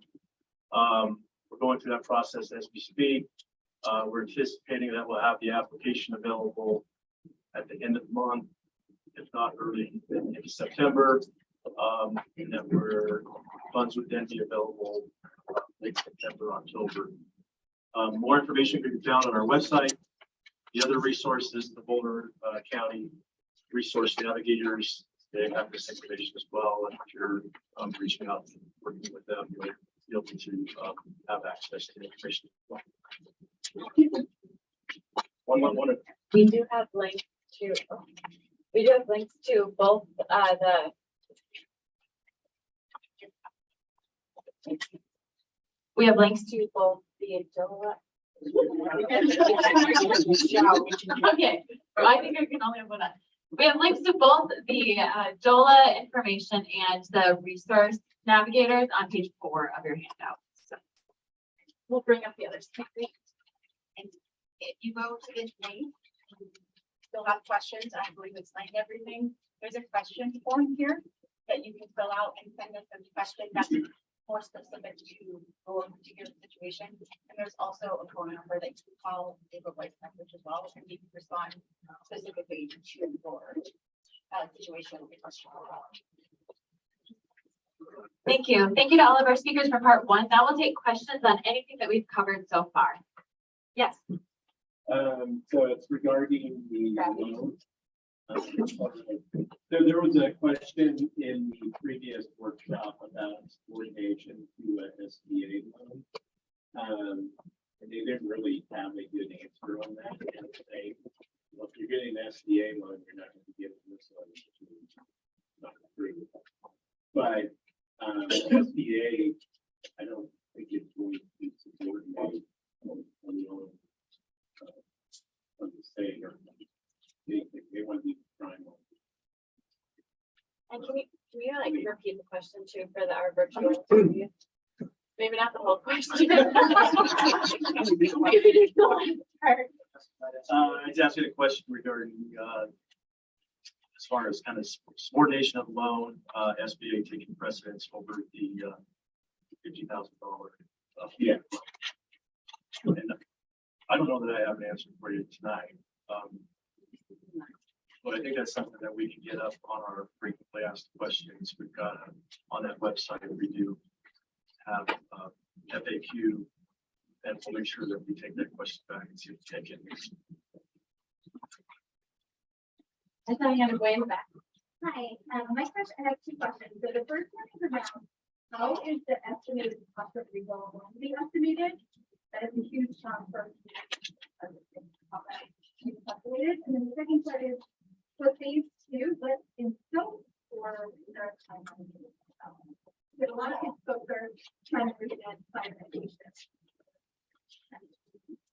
We're going through that process as we speak. We're anticipating that we'll have the application available at the end of the month, if not early in September, and that funds would then be available late September, October. More information can be found on our website. The other resources, the Boulder County Resource Navigators, they have this information as well. And if you're reaching out, working with them, you'll be able to have access to the information. One.
We do have links to both we have links to both the DOLA. Okay, I think I can only have one. We have links to both the DOLA information and the resource navigators on page 4 of your handout. So we'll bring up the others.
And if you go to this link, you'll have questions. I believe it's like everything. There's a question form here that you can fill out and send us a question that's more specific to your particular situation. And there's also a phone number that you can call, leave a voice message as well, and you can respond specifically to your situation or question.
Thank you. Thank you to all of our speakers for part 1. Now we'll take questions on anything that we've covered so far. Yes.
So it's regarding the loan. So there was a question in the previous workshop about subordination to an SBA loan. And they didn't really have a good answer on that. And say, well, if you're getting an SBA loan, you're not going to get this loan. It's not approved. But SBA, I don't think it's going to subordinate on the loan. The state or they want to be prime.
And can you like repeat the question too for our virtual interview? Maybe not not the whole question. Maybe there's the last part.
I just asked you a question regarding, as far as kind of subordination of loan, SBA taking precedence over the, $50,000.
Yeah.
And I don't know that I have an answer for you tonight. But I think that's something that we can get up on our frequently asked questions. We've got on that website, we do have FAQ, and we'll make sure that we take that question back and see if we take it.
I thought you had a way in the back.
Hi, my question, I have two questions. So the first one is around, how is the estimated cost of rebuild going to be estimated? That is a huge chunk for. Calculated, and then the second part is, for phase two, what in scope for the timeline? But a lot of these folks are trying to predict privatization.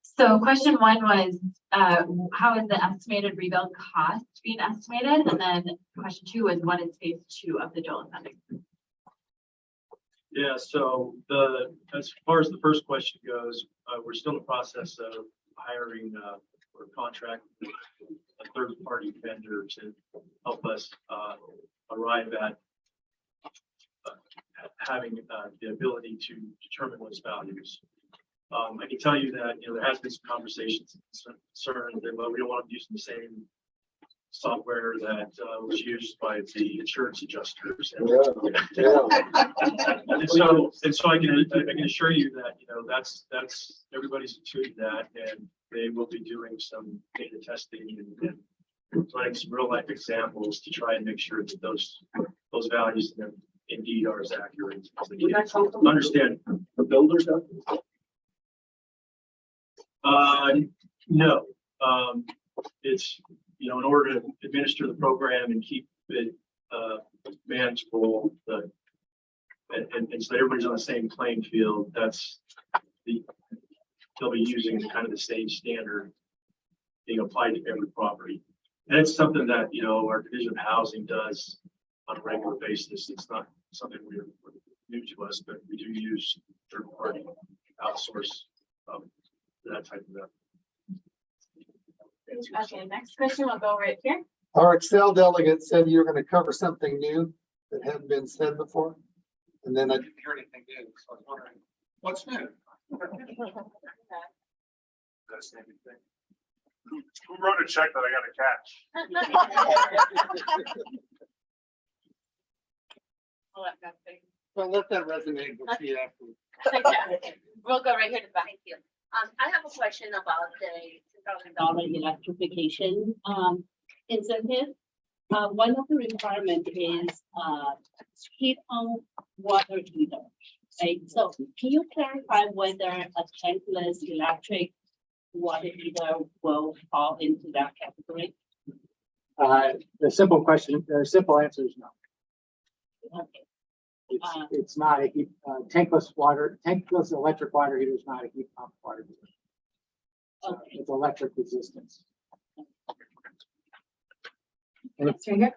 So question one was, how is the estimated rebuild cost being estimated? And then question two was, what is phase two of the Joel funding?
Yeah, so as far as the first question goes, we're still in the process of hiring or contract with a third-party vendor to help us arrive at having the ability to determine those values. I can tell you that, there has been some conversations and concern that, well, we don't want them using the same software that was used by the insurance adjusters. And so I can assure you that, that's everybody's intuiting that, and they will be doing some data testing and running some real life examples to try and make sure that those values indeed are as accurate as they can. Understand.
The builders out
No, it's, in order to administer the program and keep it manageable, and so that everybody's on the same playing field, they'll be using kind of the same standard being applied to every property. And it's something that, our Division of Housing does on a regular basis. It's not something we're new to us, but we do use third party outsource that type of.
Okay, next question, we'll go right here.
Our Excel delegate said you're going to cover something new that hadn't been said before. And then I didn't hear anything new, so I was wondering, what's new?
Who wrote a check that I got to catch?
Well, let that resonate. We'll see after.
We'll go right here to the back.
Thank you. I have a question about the $2,000 electrification incentive. One of the requirements is heat pump water heater. Right? So can you clarify whether a tankless electric water heater will fall into that category?
The simple answer is no.
Okay.
It's not a heat, tankless electric water heater is not a heat pump water heater.
Okay.
It's electric resistance.
Right here.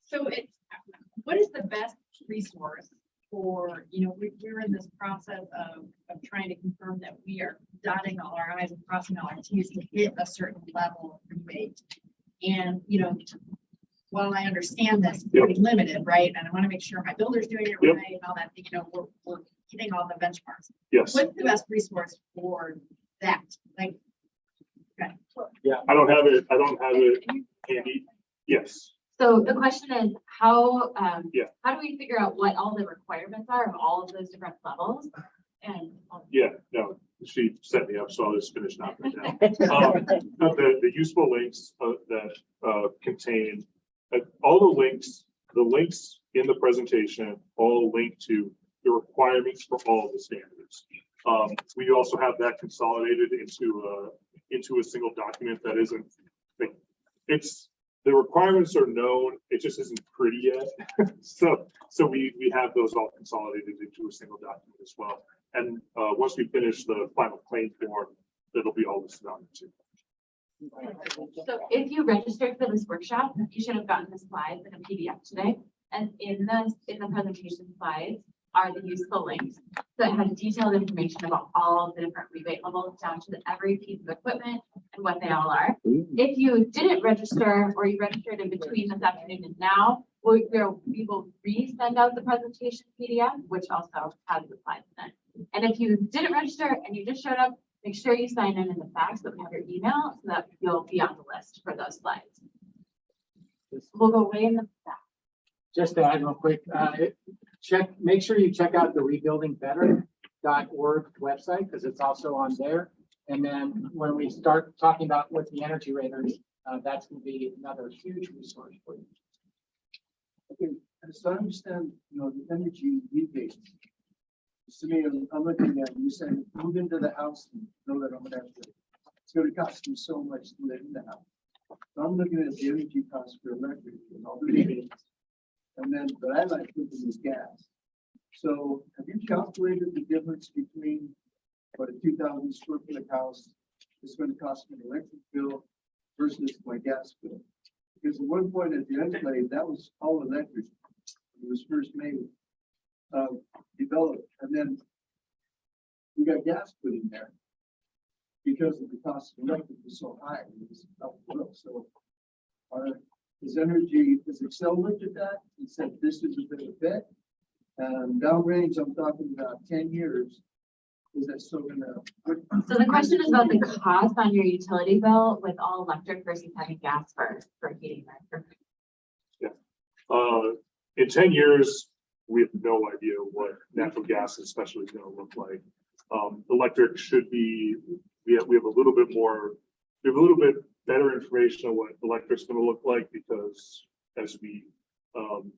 So what is the best resource for, we're in this process of trying to confirm that we are dotting all our i's and crossing all our t's to hit a certain level of rebate. And, while I understand this, it's pretty limited, right? And I want to make sure my builder's doing it
Yep.
right and all that, we're hitting all the benchmarks.
Yes,
What's the best resource for that? Like, okay.
I don't have it handy. Yes,
So the question is, how
Yeah.
how do we figure out what all the requirements are of all of those different levels? And
yeah, no, she set me up, so I'll just finish knocking it down. The useful links that contain all the links in the presentation all link to the requirements for all of the standards. We also have that consolidated into a single document that isn't like, the requirements are known, it just isn't pretty yet. So we have those all consolidated into a single document as well. And once we finish the final claim form, it'll be all listed on it too.
so if you registered for this workshop, you should have gotten the slides in a PDF today. And in the presentation slides, are the useful links that has detailed information about all of the different rebate levels down to every piece of equipment and what they all are. If you didn't register or you registered in between this afternoon and now, we will resend out the presentation PDF, which also has the slides in it. And if you didn't register and you just showed up, make sure you sign in the fax so we have your email so that you'll be on the list for those slides. We'll go way in the back.
Just to add real quick, make sure you check out the rebuildingbetter.org website, because it's also on there. And then when we start talking about what the energy raters, that's going to be another huge resource for you.
Okay, so I understand, the energy rebate. To me, I'm looking at, you saying, move into the house and know that I'm gonna have to, it's gonna cost me so much to live in the house. So I'm looking at the energy cost for electric and all the rebates. And then, but I like looking at gas. So have you calculated the difference between what a 2,000 square foot house is gonna cost me an electric bill versus my gas bill? Because at one point at the enclave, that was all electric. It was first made, developed, and then we got gas put in there because of the cost of electric was so high. It was up the roof. So, is Excel looked at that and said this is a bit of a bet? And downrange, I'm talking about 10 years. Is that still gonna?
So the question is about the cost on your utility bill with all electric versus having gas for heating.
In 10 years, we have no idea what natural gas especially is going to look like. Electric should be, we have a little bit better information on what electric's going to look like, because as we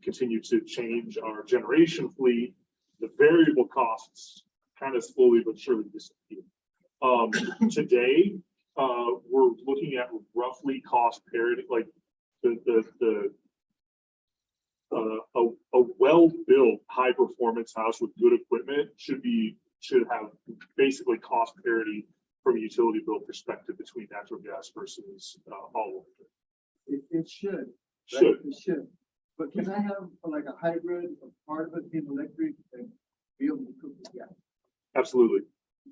continue to change our generation fleet, the variable costs kind of slowly but surely disappear. Today, we're looking at roughly cost parity, like a well-built, high-performance house with good equipment should have basically cost parity from a utility bill perspective between natural gas versus all electric.
It should. Right?
Should.
It should. But can I have like a hybrid, a part of it being electric and be able to cook with gas?
Absolutely.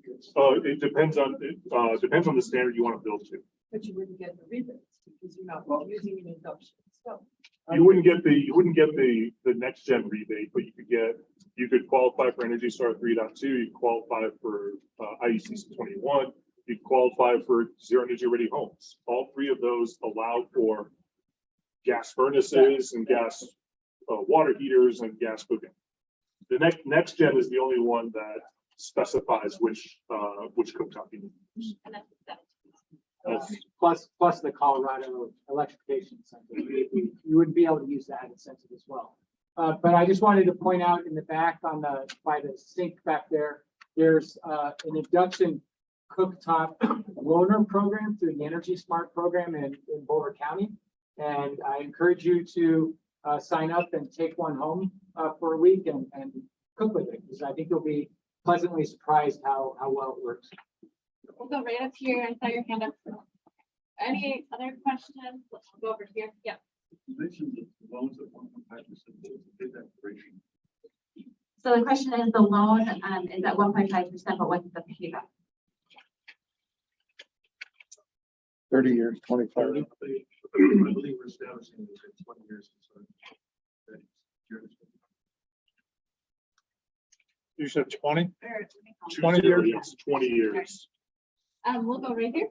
It depends on the standard you want to build to.
But you wouldn't get the rebates because you're not using an induction stove.
You wouldn't get the next gen rebate, but you could qualify for Energy Star 3.2. You qualify for IEC 21. You qualify for Zero Energy Ready homes. All three of those allow for gas furnaces and gas water heaters and gas cooking. The next gen is the only one that specifies which cooktop you need.
And that's
Plus the Colorado electrification incentive. You wouldn't be able to use that incentive as well. But I just wanted to point out in the back by the sink back there, there's an induction cooktop loaner program through the Energy Smart program in Boulder County. And I encourage you to sign up and take one home for a week and cook with it, because I think you'll be pleasantly surprised how well it works.
We'll go right up here. I saw your hand up. Any other questions? Let's go over here. Yeah.
You mentioned the loans at 1.5%. Big expiration.
So the question is, the loan is at 1.5%, but what's the payback?
30 years, 25.
I believe we're establishing this in 20 years.
You said 20?
Or-
20 years?
Yes, 20 years.
We'll go right here.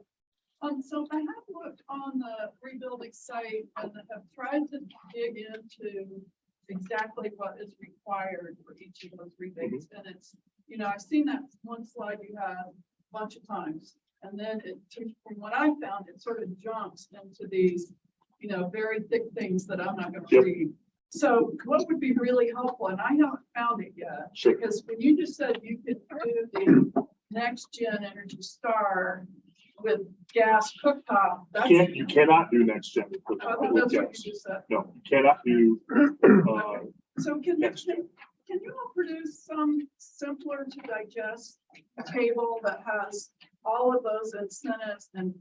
So I have looked on the rebuilding site and have tried to dig into exactly what is required for each of those rebates. And it's, I've seen that one slide you had a bunch of times. And then from what I found, it sort of jumps into these, very thick things that I'm not going to read. So what would be really helpful, and I haven't found it yet,
Sure.
because when you just said you could do the next gen Energy Star with gas cooktop, that's.
You cannot do next gen with
That's
gas.
what you just said.
No, you cannot do.
So can you all produce some simpler to digest table that has all of those incentives and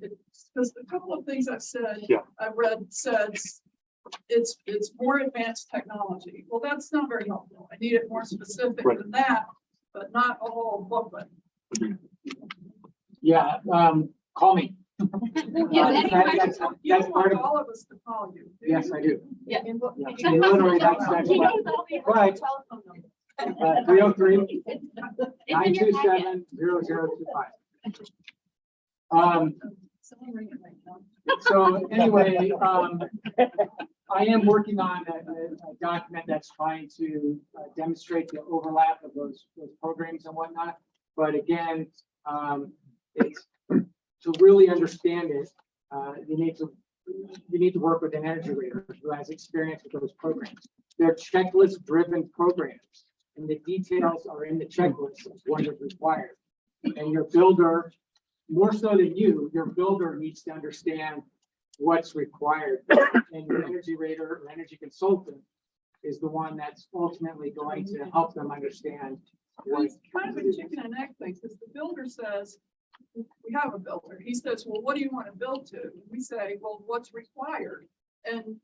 it's, because a couple of things I've said,
Yeah.
I've read says it's more advanced technology. Well, that's not very helpful. I need it more specific
Right.
than that, but not a whole booklet.
Yeah, call me.
Yeah, any
That's
You
that's
don't
part
want
of,
all of us to call you. do
yes,
you?
I do.
Yeah.
In what-
Yeah, literally, that's what, right.
Telephone number.
303
It's in your packet.
927-0025.
Someone ring it right now.
So anyway, I am working on a document that's trying to demonstrate the overlap of those programs and whatnot. But again, it's to really understand it, you need to work with an energy rater who has experience with those programs. They're checklist-driven programs, and the details are in the checklist of what is required. And your builder, more so than you, your builder needs to understand what's required. And your energy rater or energy consultant is the one that's ultimately going to help them understand.
Well, it's kind of a chicken and egg thing, because the builder says, we have a builder, he says, well, what do you want to build to? We say, well, what's required? And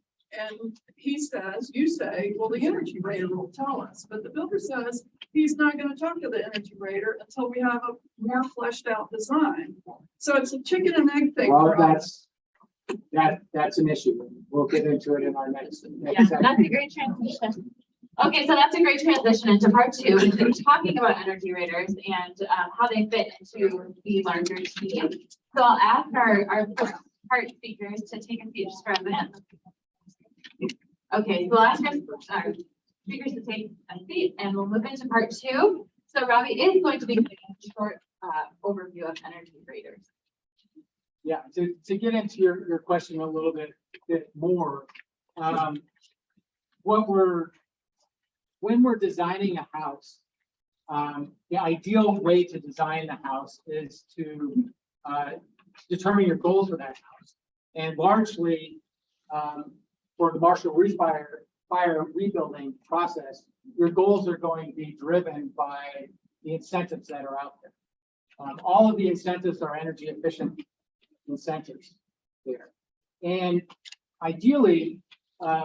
he says, you say, well, the energy rater will tell us, but the builder says he's not going to talk to the energy rater until we have a more fleshed out design. So it's a chicken and egg thing.
Well,
for us.
that's an issue. We'll get into it in our next
Yeah,
section.
that's a great transition. Okay, so that's a great transition into part two. We've been talking about energy raters and how they fit into the larger team. So I'll ask our first part speakers to take a seat just for a minute. Okay, so I'll ask our speakers to take a seat and we'll move into part two. So Robbie is going to be giving a short overview of energy raters.
Yeah, to get into your question a little bit more, when we're designing a house, the ideal way to design the house is to determine your goals for that house. And largely, for the Marshall Roof Fire rebuilding process, your goals are going to be driven by the incentives that are out there. All of the incentives are energy efficient incentives there. And ideally,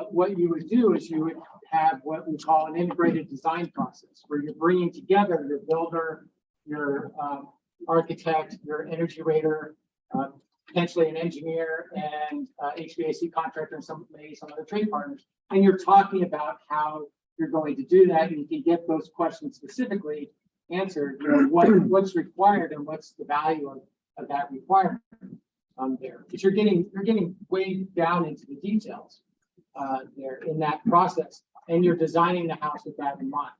what you would do is you would have what we call an integrated design process, where you're bringing together your builder, your architect, your energy rater, potentially an engineer and HVAC contractor and maybe some other trade partners. And you're talking about how you're going to do that. And you can get those questions specifically answered, you know, what's required and what's the value of that requirement there. Because you're getting way down into the details there in that process. And you're designing the house with that in mind.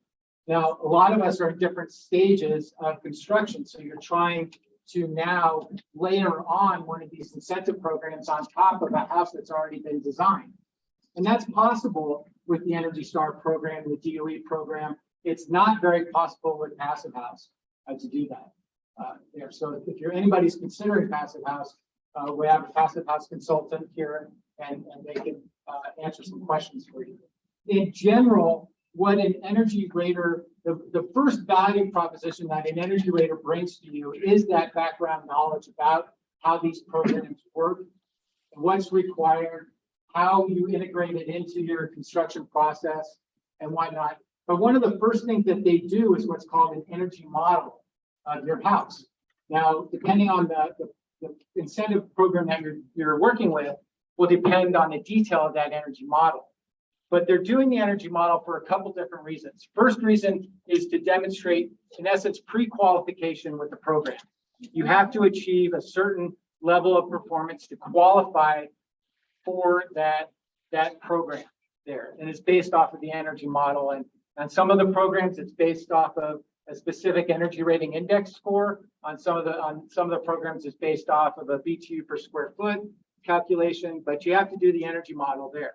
Now, a lot of us are at different stages of construction. So you're trying to now layer on one of these incentive programs on top of a house that's already been designed. And that's possible with the Energy Star program, the DOE program. It's not very possible with Passive House to do that there. So if anybody's considering Passive House, we have a Passive House consultant here and they can answer some questions for you. In general, what an energy rater, the first value proposition that an energy rater brings to you is that background knowledge about how these programs work, what's required, how you integrate it into your construction process and whatnot. But one of the first things that they do is what's called an energy model of your house. Now, depending on the incentive program that you're working with will depend on the detail of that energy model. But they're doing the energy model for a couple different reasons. First reason is to demonstrate, in essence, pre-qualification with the program. You have to achieve a certain level of performance to qualify for that program there. And it's based off of the energy model. And some of the programs, it's based off of a specific energy rating index score. On some of the programs, it's based off of a BTU per square foot calculation, but you have to do the energy model there.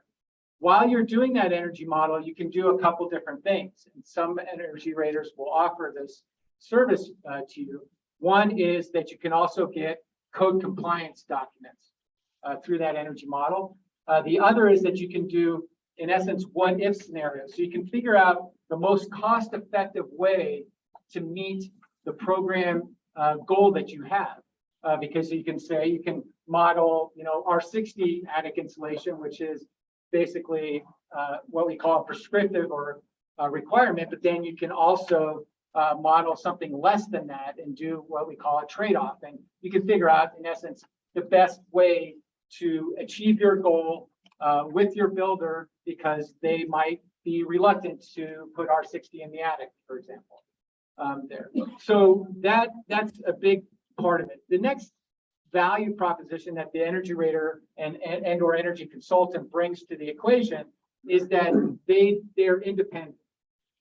While you're doing that energy model, you can do a couple different things. And some energy raters will offer this service to you. One is that you can also get code compliance documents through that energy model. The other is that you can do, in essence, what if scenarios. So you can figure out the most cost-effective way to meet the program goal that you have. Because you can say, you can model, R60 attic insulation, which is basically what we call prescriptive or requirement, but then you can also model something less than that and do what we call a trade-off. And you can figure out, in essence, the best way to achieve your goal with your builder, because they might be reluctant to put R60 in the attic, for example, there. So that's a big part of it. The next value proposition that the energy rater and or energy consultant brings to the equation is that they're independent.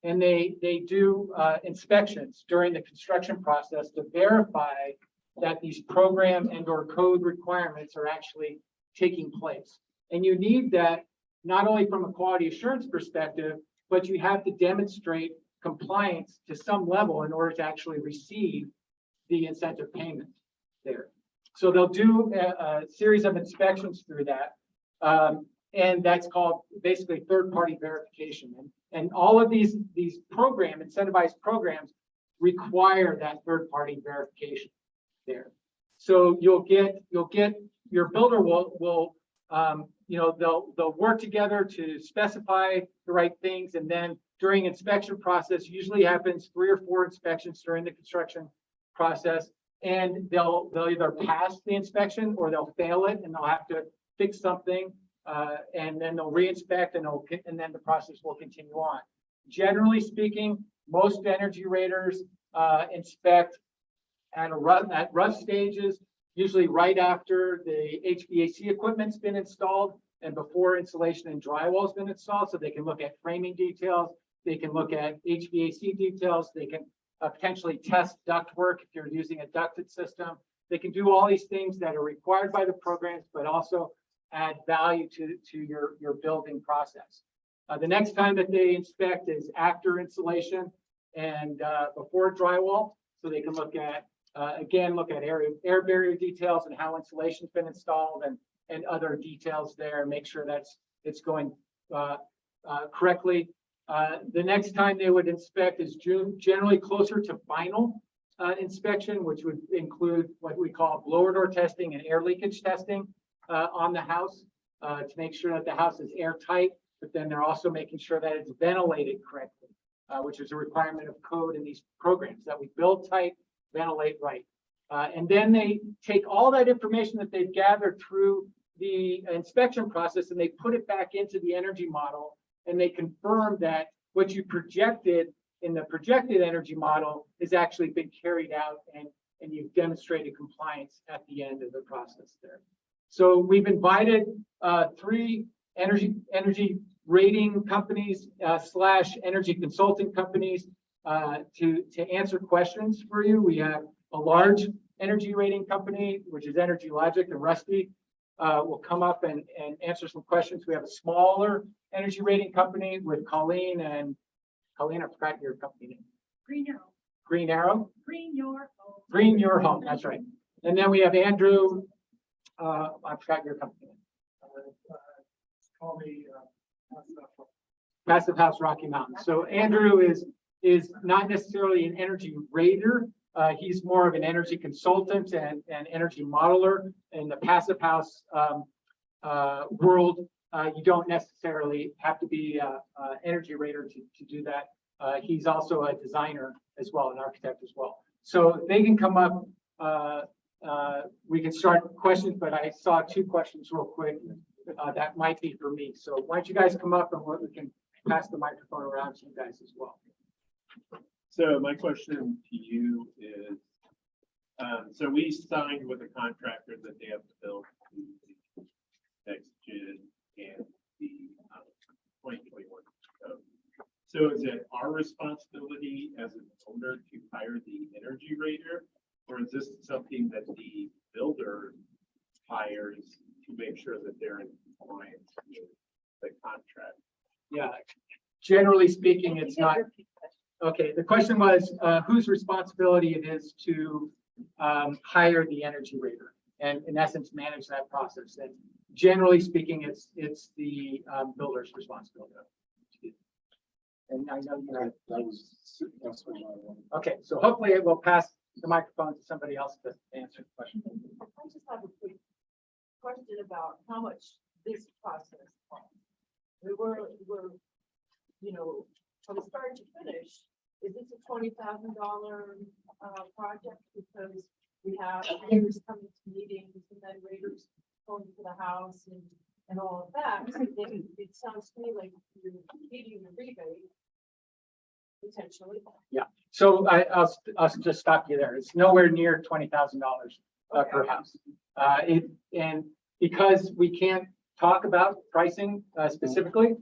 And they do inspections during the construction process to verify that these program and or code requirements are actually taking place. And you need that not only from a quality assurance perspective, but you have to demonstrate compliance to some level in order to actually receive the incentive payment there. So they'll do a series of inspections through that. And that's called basically third-party verification. And all of these incentivized programs require that third-party verification there. So you'll get your builder will they'll work together to specify the right things, and then during inspection process, usually happens 3 or 4 inspections during the construction process, and they'll either pass the inspection or they'll fail it, and they'll have to fix something. And then they'll re-inspect, and then the process will continue on. Generally speaking, most energy raters inspect at rough stages, usually right after the HVAC equipment's been installed and before insulation and drywall's been installed, so they can look at framing details, they can look at HVAC details, they can potentially test ductwork if you're using a ducted system. They can do all these things that are required by the programs, but also add value to your building process. The next time that they inspect is after insulation and before drywall, so they can look at air barrier details and how insulation's been installed and other details there, make sure it's going correctly. The next time they would inspect is generally closer to final inspection, which would include what we call blower door testing and air leakage testing on the house to make sure that the house is airtight, but then they're also making sure that it's ventilated correctly, which is a requirement of code in these programs, that we build tight, ventilate right. And then they take all that information that they've gathered through the inspection process and they put it back into the energy model, and they confirm that what you projected in the projected energy model has actually been carried out, and you've demonstrated compliance at the end of the process there. So we've invited 3 energy rating companies / energy consulting companies to answer questions for you. We have a large energy rating company, which is Energy Logic, and Rusty will come up and answer some questions. We have a smaller energy rating company with Colleen, I forgot your company name.
Green Arrow.
Green Arrow?
Green Your Home.
Green Your Home, that's right. And then we have Andrew, I forgot your company name.
Call me,
Passive House Rocky Mountain. So Andrew is not necessarily an energy rater. He's more of an energy consultant and energy modeler. In the Passive House world, you don't necessarily have to be an energy rater to do that. He's also a designer as well, an architect as well. So they can come up. We can start questions, but I saw 2 questions real quick that might be for me. So why don't you guys come up, and we can pass the microphone around to you guys as well.
So my question to you is, so we signed with a contractor that they have to build the next gen and the 2021 code. So is it our responsibility as an owner to hire the energy rater, or is this something that the builder hires to make sure that they're in compliance with the contract?
Yeah, generally speaking, it's not. Okay, the question was whose responsibility it is to hire the energy rater and in essence manage that process. And generally speaking, it's the builder's responsibility. And I know that's what I wanted. Okay, so hopefully it will pass the microphone to somebody else to answer the question.
I just have a quick question about how much this process costs. we're, you know, from start to finish, is this a $20,000 project? Because we have raiders coming to meetings and then raiders going to the house and all of that. So then it sounds to me like you're needing a rebate potentially.
So I'll just stop you there. It's nowhere near $20,000 per house. And because we can't talk about pricing specifically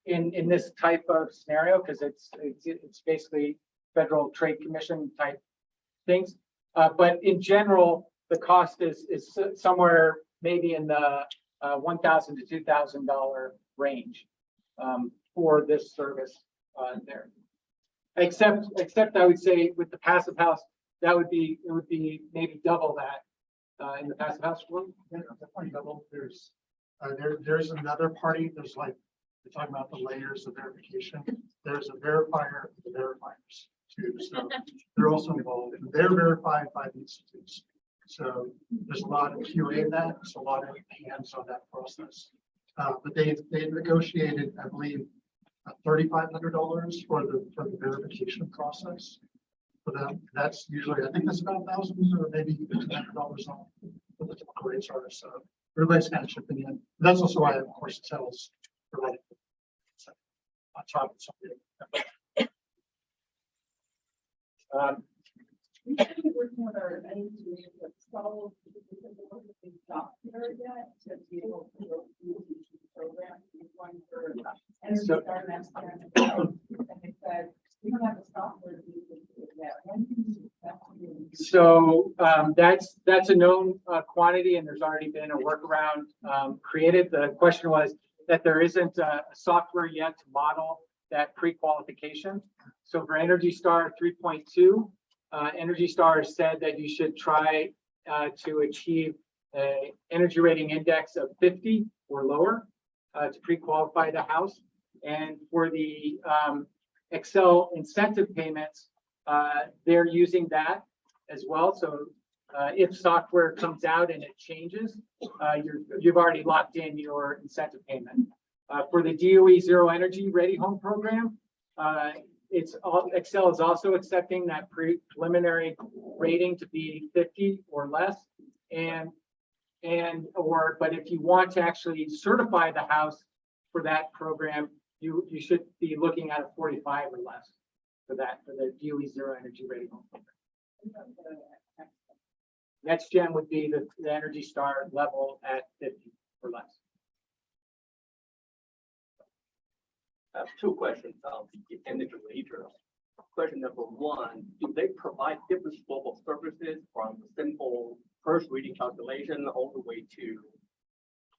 in this type of scenario, because it's basically Federal Trade Commission type things. But in general, the cost is somewhere maybe in the $1,000 to $2,000 range for this service there. Except I would say with the passive house, it would be maybe double that in the passive house world.
Yeah, definitely double. There's another party, there's like, we're talking about the layers of verification. There's a verifier, of the verifiers too, so they're also involved. And they're verified by the institutes. So there's a lot of QA in that, there's a lot of hands on that process. But they've negotiated, I believe, $3,500 for the verification process. For them, that's usually, I think that's about thousands or maybe $1,500 on what the typical rates are. So everybody's kind of chipping in. That's also why, of course, Excel's provided on top of something.
We should be working with our engineers to solve the software yet to be able to go through the program. One for energy star master. And they said, we don't have the software to do it yet. When can you do that?
So that's a known quantity, and there's already been a workaround created. The question was that there isn't a software yet to model that pre-qualification. So for Energy Star 3.2, Energy Star said that you should try to achieve an energy rating index of 50 or lower to pre-qualify the house. And for the Excel incentive payments, they're using that as well. So if software comes out and it changes, you've already locked in your incentive payment. For the DOE Zero Energy Ready Home program, Excel is also accepting that preliminary rating to be 50 or less. But if you want to actually certify the house for that program, you should be looking at a 45 or less for the DOE Zero Energy Ready Home program. Next gen would be the Energy Star level at 50 or less.
I have two questions on the energy rater. Question number one, do they provide different scope of services from simple first reading calculation all the way to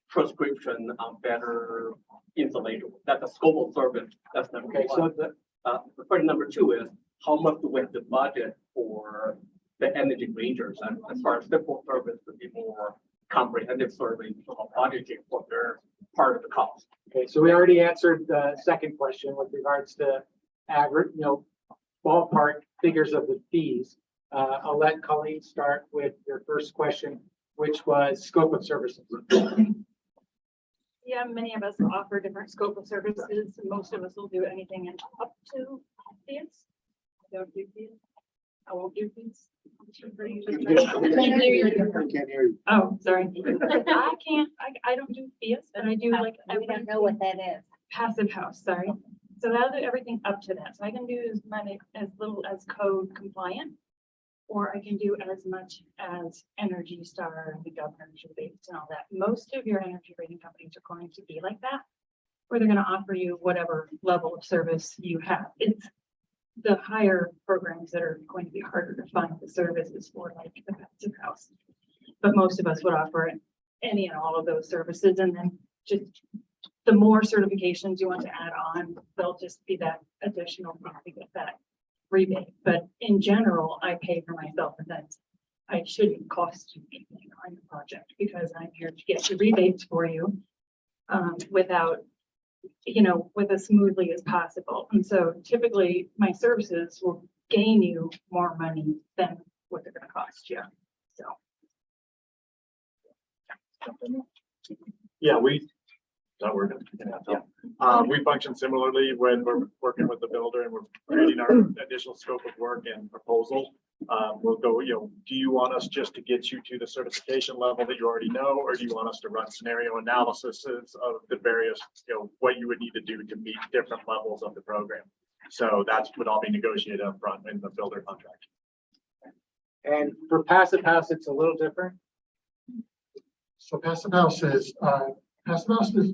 prescription on better insulation? That's a scope of service. That's number
Okay,
one.
so
The question number two is, how much do we have the budget for the energy rangers? And as far as simple service to be more comprehensive service from a budgeting for their part of the cost.
Okay, so we already answered the second question with regards to average, ballpark figures of the fees. I'll let Colleen start with your first question, which was scope of services.
Yeah, many of us offer different scope of services. Most of us will do anything in up to fees. I don't do fees. I won't do fees.
Can't hear you.
Oh, sorry. I don't do fees, but I do like.
We don't know what that is.
Passive house, sorry. So I'll do everything up to that. So I can do as little as code compliant, or I can do as much as Energy Star and the governor's rebates and all that. Most of your energy rating companies are going to be like that, where they're going to offer you whatever level of service you have. It's the higher programs that are going to be harder to find the services for, like the passive house. But most of us would offer any and all of those services, and then just the more certifications you want to add on, they'll just be that additional fee to get that rebate. But in general, I pay for myself, and that I shouldn't cost you anything on your project because I'm here to get the rebates for you without, with as smoothly as possible. And so typically my services will gain you more money than what they're going to cost you. So.
Yeah, we
that working? We function similarly when we're working with the builder and we're creating our initial scope of work and proposal. We'll go, do you want us just to get you to the certification level that you already know, or do you want us to run scenario analyses of the various, what you would need to do to meet different levels of the program? So that's would all be negotiated up front in the builder contract.
And for passive house, it's a little different.
So passive house is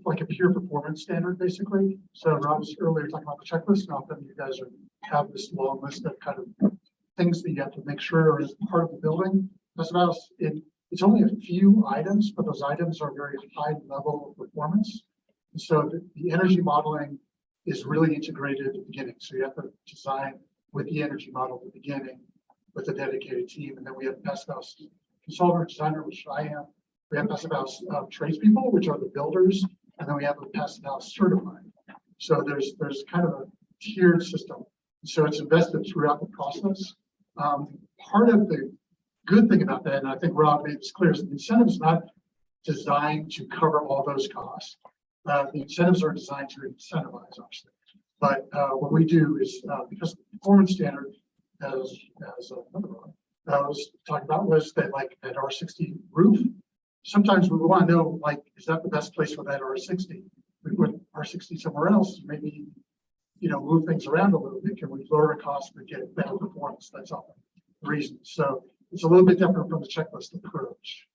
like a pure performance standard, basically. So Rob was earlier talking about the checklist, and often you guys have this long list of kind of things that you have to make sure are as part of the building. Passive house, it's only a few items, but those items are very high level of performance. And so the energy modeling is really integrated at the beginning. So you have to design with the energy model at the beginning with a dedicated team. And then we have passive house consultant designer, which I am. We have passive house tradespeople, which are the builders, and then we have a passive house certified. So there's kind of a tiered system. So it's invested throughout the process. Part of the good thing about that, and I think Rob made this clear, is the incentive is not designed to cover all those costs. The incentives are designed to incentivize, obviously. But what we do is, because the performance standard, as another one was talking about, was that like at R60 roof, sometimes we want to know, like, is that the best place for that R60? We put R60 somewhere else, maybe, move things around a little bit. Can we lower the cost but get better performance? That's all the reason. So it's a little bit different from the checklist approach,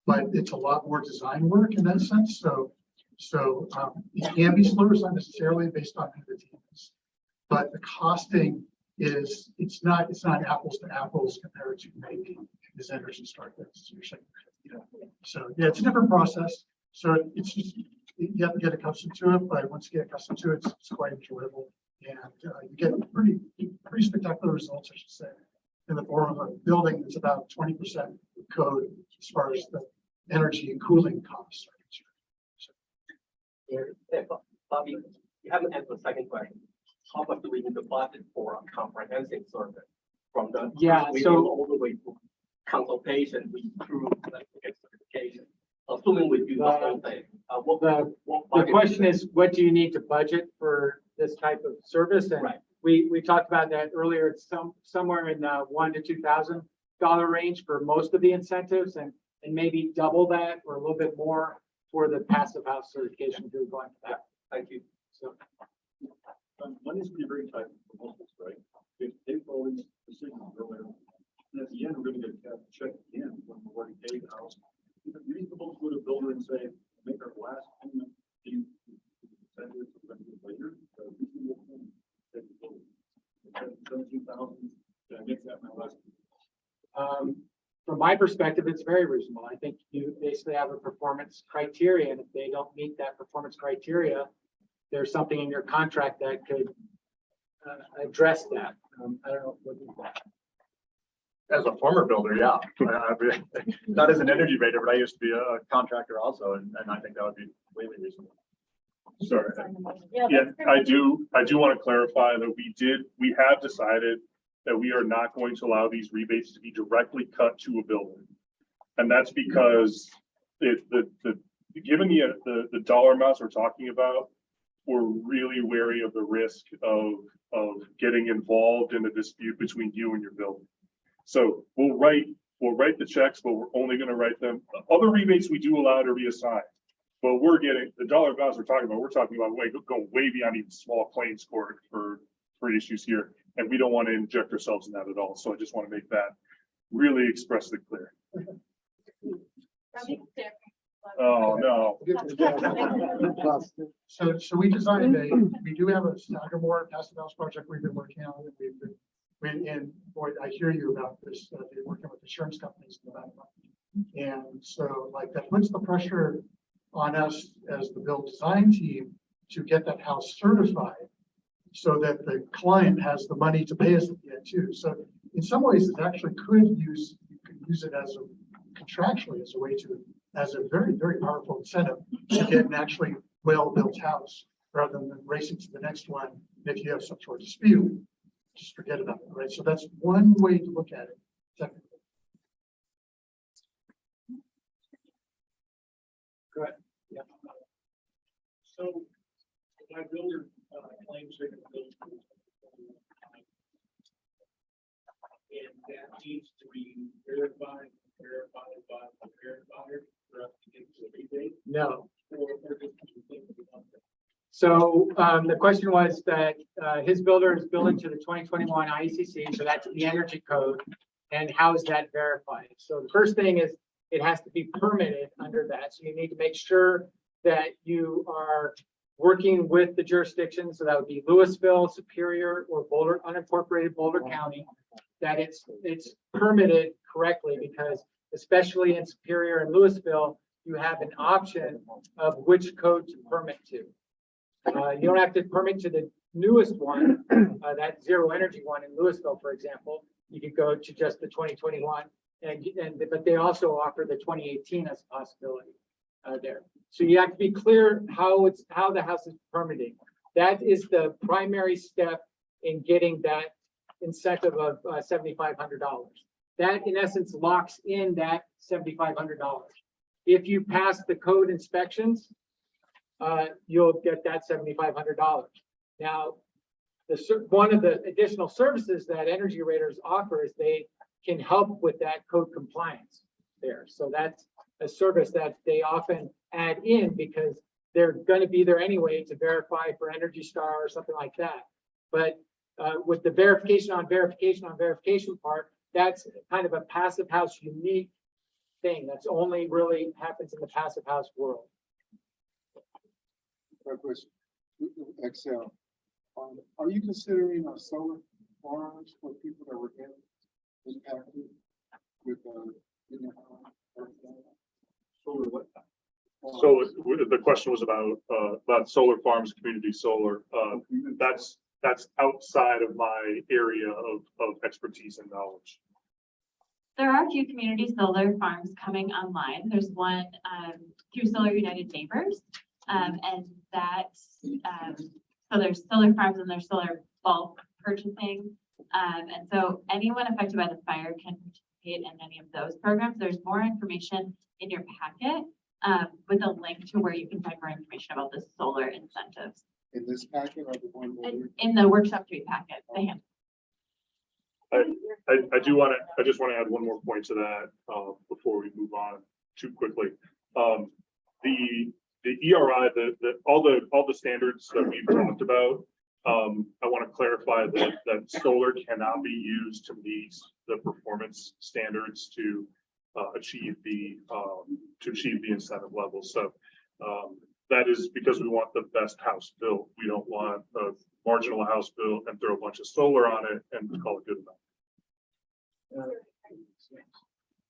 but it's a lot more design work in that sense. So it can be slower, it's not necessarily based on who the team is, but the costing is, it's not apples to apples compared to maybe this Energy Star. So yeah, it's a different process. So it's just, you have to get accustomed to it, but once you get accustomed to it, it's quite enjoyable. And you get pretty spectacular results, I should say, in the form of a building that's about 20% code as far as the energy and cooling costs are concerned.
Yeah, Bobby, you haven't answered the second question. How much do we need to budget for a comprehensive survey from the all the way to consultation through certification? Assuming we do the whole thing,
the question is, what do you need to budget for this type of service? And we talked about that earlier. It's somewhere in the $1,000 to $2,000 range for most of the incentives, and maybe double that or a little bit more for the passive house certification through going back.
Thank you.
So
Money's gonna be very tight for proposals, right? If they all these decisions earlier, and at the end, we're gonna get a check again when we've already paid the house. Is it reasonable to go to a builder and say, make our last payment, do incentives later? Reasonable payment, take the building. 17,000, that makes that my last.
from my perspective, it's very reasonable. I think you basically have a performance criteria, and if they don't meet that performance criteria, there's something in your contract that could address that. I don't know what you think.
As a former builder, yeah. Not as an energy rater, but I used to be a contractor also, and I think that would be completely reasonable.
Sorry. Yeah, I do want to clarify that we have decided that we are not going to allow these rebates to be directly cut to a building. And that's because given the dollar amounts we're talking about, we're really wary of the risk of getting involved in a dispute between you and your building. So we'll write the checks, but we're only going to write them. Other rebates we do allow to reassign. But we're getting the dollar amounts we're talking about going way beyond even small claims court for issues here. And we don't want to inject ourselves in that at all. So I just want to make that really expressly clear. Oh, no.
So we designed we do have a Sagamore passive house project we've been working on. And boy, I hear you about this, they're working with insurance companies in the background. And so like that puts the pressure on us as the build design team to get that house certified so that the client has the money to pay us at the end too. So in some ways it actually you could use it as contractually as a way to, as a very, very powerful incentive to get an actually well-built house rather than racing to the next one. If you have some sort of dispute, just forget about it, right? So that's one way to look at it technically.
Good. Yeah.
So my builder claims they're gonna build. And that needs to be verified by the verifier for us to get to a rebate
No.
or just to think about that.
So the question was that his builder is building to the 2021 IECC, so that's the energy code. And how is that verified? So the first thing is it has to be permitted under that. So you need to make sure that you are working with the jurisdiction. So that would be Louisville, Superior, or Boulder, unincorporated Boulder County, that it's permitted correctly, because especially in Superior and Louisville, you have an option of which code to permit to. You don't have to permit to the newest one, that zero energy one in Louisville, for example. You could go to just the 2021, but they also offer the 2018 as a possibility there. So you have to be clear how the house is permitting. That is the primary step in getting that incentive of $7,500. That in essence locks in that $7,500. If you pass the code inspections, you'll get that $7,500. Now, one of the additional services that Energy Raters offer is they can help with that code compliance there. So that's a service that they often add in because they're going to be there anyway to verify for Energy Star or something like that. But with the verification on verification part, that's kind of a passive house unique thing that's only really happens in the passive house world.
Question. Excel. Are you considering solar farms for people that were impacted with solar what?
So the question was about solar farms, community solar. That's outside of my area of expertise and knowledge.
There are a few community solar farms coming online. There's one through Solar United Neighbors. And that's, so there's solar farms and there's solar bulk purchasing. And so anyone affected by the fire can participate in any of those programs. There's more information in your packet with a link to where you can find more information about the solar incentives.
In this packet or the one?
In the workshop 3 packet, the hand.
I just want to add one more point to that before we move on too quickly. The ERI, all the standards that we've talked about, I want to clarify that solar cannot be used to meet the performance standards to achieve the incentive level. So that is because we want the best house built. We don't want a marginal house built and throw a bunch of solar on it and call it good enough.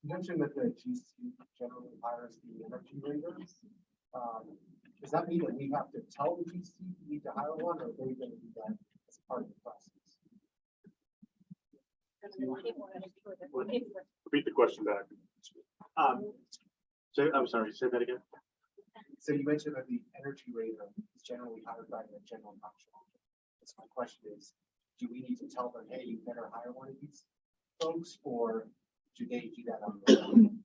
You mentioned that the GC generally hires the energy raters. Does that mean that we have to tell the GC we need to hire one, or are they going to do that as part of the process?
Repeat the question back.
So I'm sorry, say that again.
So you mentioned that the energy rater is generally hired by the general contractor. So my question is, do we need to tell them, hey, you better hire one of these folks, or do they do that on their own?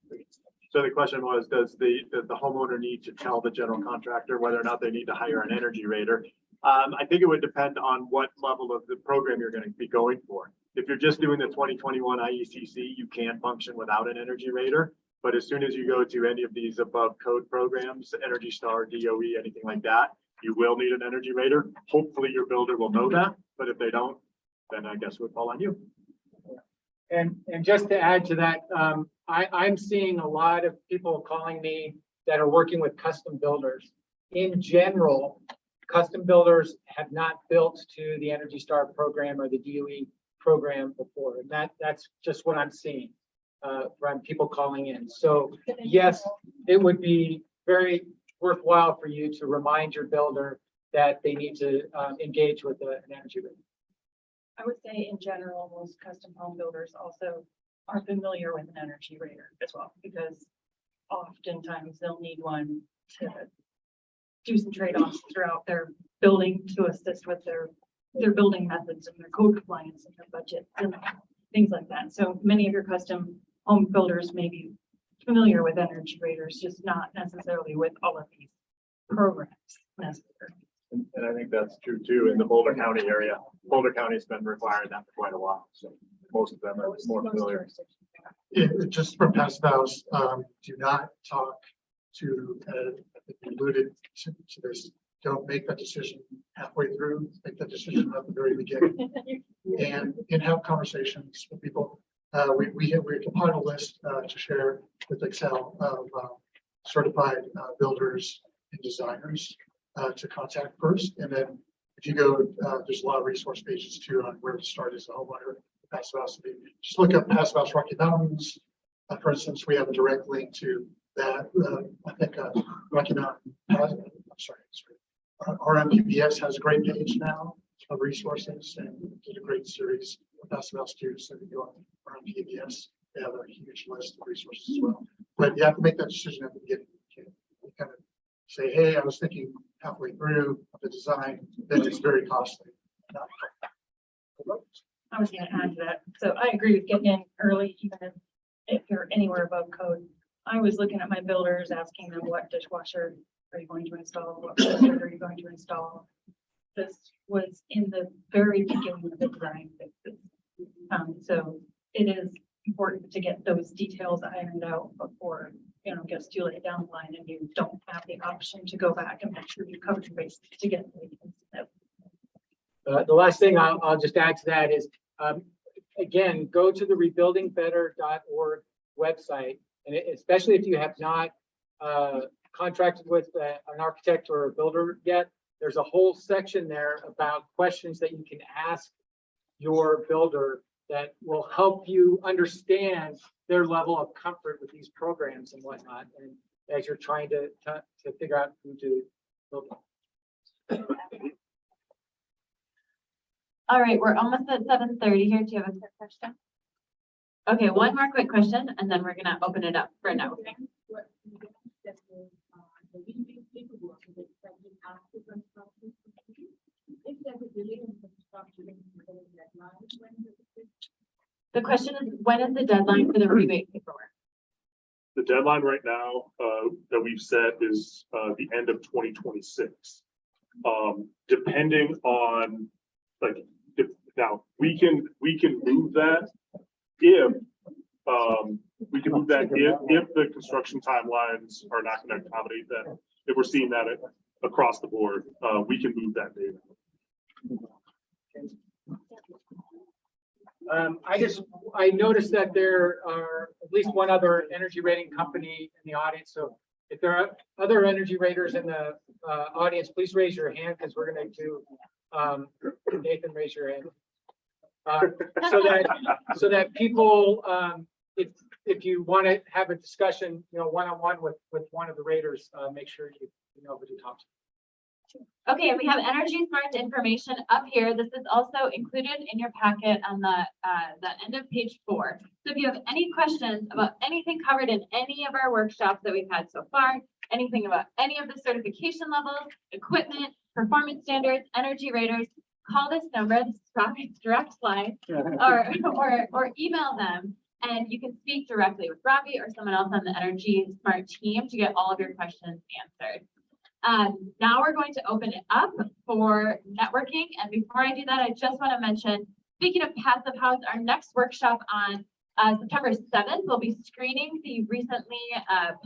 So the question was, does the homeowner need to tell the general contractor whether or not they need to hire an energy rater? I think it would depend on what level of the program you're going to be going for. If you're just doing the 2021 IECC, you can function without an energy rater. But as soon as you go to any of these above code programs, Energy Star, DOE, anything like that, you will need an energy rater. Hopefully your builder will know that, but if they don't, then I guess it would fall on you.
And just to add to that, I'm seeing a lot of people calling me that are working with custom builders. In general, custom builders have not built to the Energy Star program or the DOE program before. And that's just what I'm seeing from people calling in. So yes, it would be very worthwhile for you to remind your builder that they need to engage with an energy rater.
I would say in general, most custom home builders also are familiar with an energy rater as well, because oftentimes they'll need one to do some trade-offs throughout their building to assist with their building methods and their code compliance and their budget and things like that. So many of your custom home builders may be familiar with energy raters, just not necessarily with all of these programs. necessary.
And I think that's true too in the Boulder County area. Boulder County's been requiring that for quite a while, so most of them are more familiar.
Just from past vows, do not talk to, if you alluded to this, don't make that decision halfway through, make that decision at the very beginning. And have conversations with people. We compiled a list to share with Excel of certified builders and designers to contact first. And then if you go, there's a lot of resource pages too on where to start as a homeowner. Passive House. Just look up Passive House Rocky Mountains. For instance, we have a direct link to that. I think Rocky Mountain has, I'm sorry. RMPBS has a great page now of resources and did a great series of Passive House too. So if you go on RMPBS, they have a huge list of resources as well. But you have to make that decision at the beginning. You kind of say, hey, I was thinking halfway through of the design, then it's very costly.
I was gonna add to that. So I agree with getting in early, even if you're anywhere above code. I was looking at my builders, asking them what dishwasher are you going to install? What filter are you going to install? This was in the very beginning of the design. So it is important to get those details ironed out before, it gets too late down the line and you don't have the option to go back and make sure you cover your bases to get
The last thing I'll just add to that is, again, go to the rebuildingbetter.org website, and especially if you have not contracted with an architect or a builder yet, there's a whole section there about questions that you can ask your builder that will help you understand their level of comfort with these programs and whatnot, and as you're trying to figure out who to build them.
All right, we're almost at 7:30 here. Do you have a quick question? Okay, one more quick question, and then we're gonna open it up for networking. The question is, when is the deadline for the rebate paperwork?
The deadline right now that we've set is the end of 2026. Depending on now we can move that if if the construction timelines are not going to accommodate that. If we're seeing that across the board, we can move that date.
I noticed that there are at least one other energy rating company in the audience. So if there are other energy raters in the audience, please raise your hand because we're going to do Nathan, raise your hand. So that people, if you want to have a discussion, one-on-one with one of the raters, make sure you know who to talk to.
Okay, and we have Energy Smart information up here. This is also included in your packet on the end of page 4. So if you have any questions about anything covered in any of our workshops that we've had so far, anything about any of the certification levels, equipment, performance standards, energy raters, call this number, this is Robbie's direct line, or email them, and you can speak directly with Robbie or someone else on the Energy Smart team to get all of your questions answered. Now we're going to open it up for networking. And before I do that, I just want to mention, speaking of Passive House, our next workshop on September 7th, we'll be screening the recently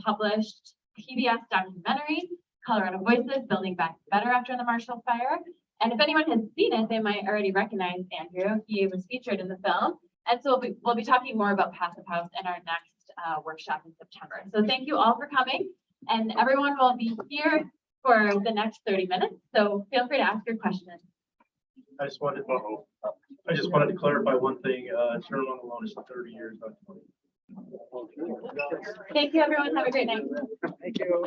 published PBS documentary, Colorado Voices, Building Back Better After the Marshall Fire. And if anyone has seen it, they might already recognize Andrew. He was featured in the film. And so we'll be talking more about Passive House in our next workshop in September. So thank you all for coming. And everyone will be here for the next 30 minutes. So feel free to ask your questions.
I just wanted to clarify one thing. Term on the loan is 30 years, not 20.
Thank you, everyone. Have a great night.
Thank you.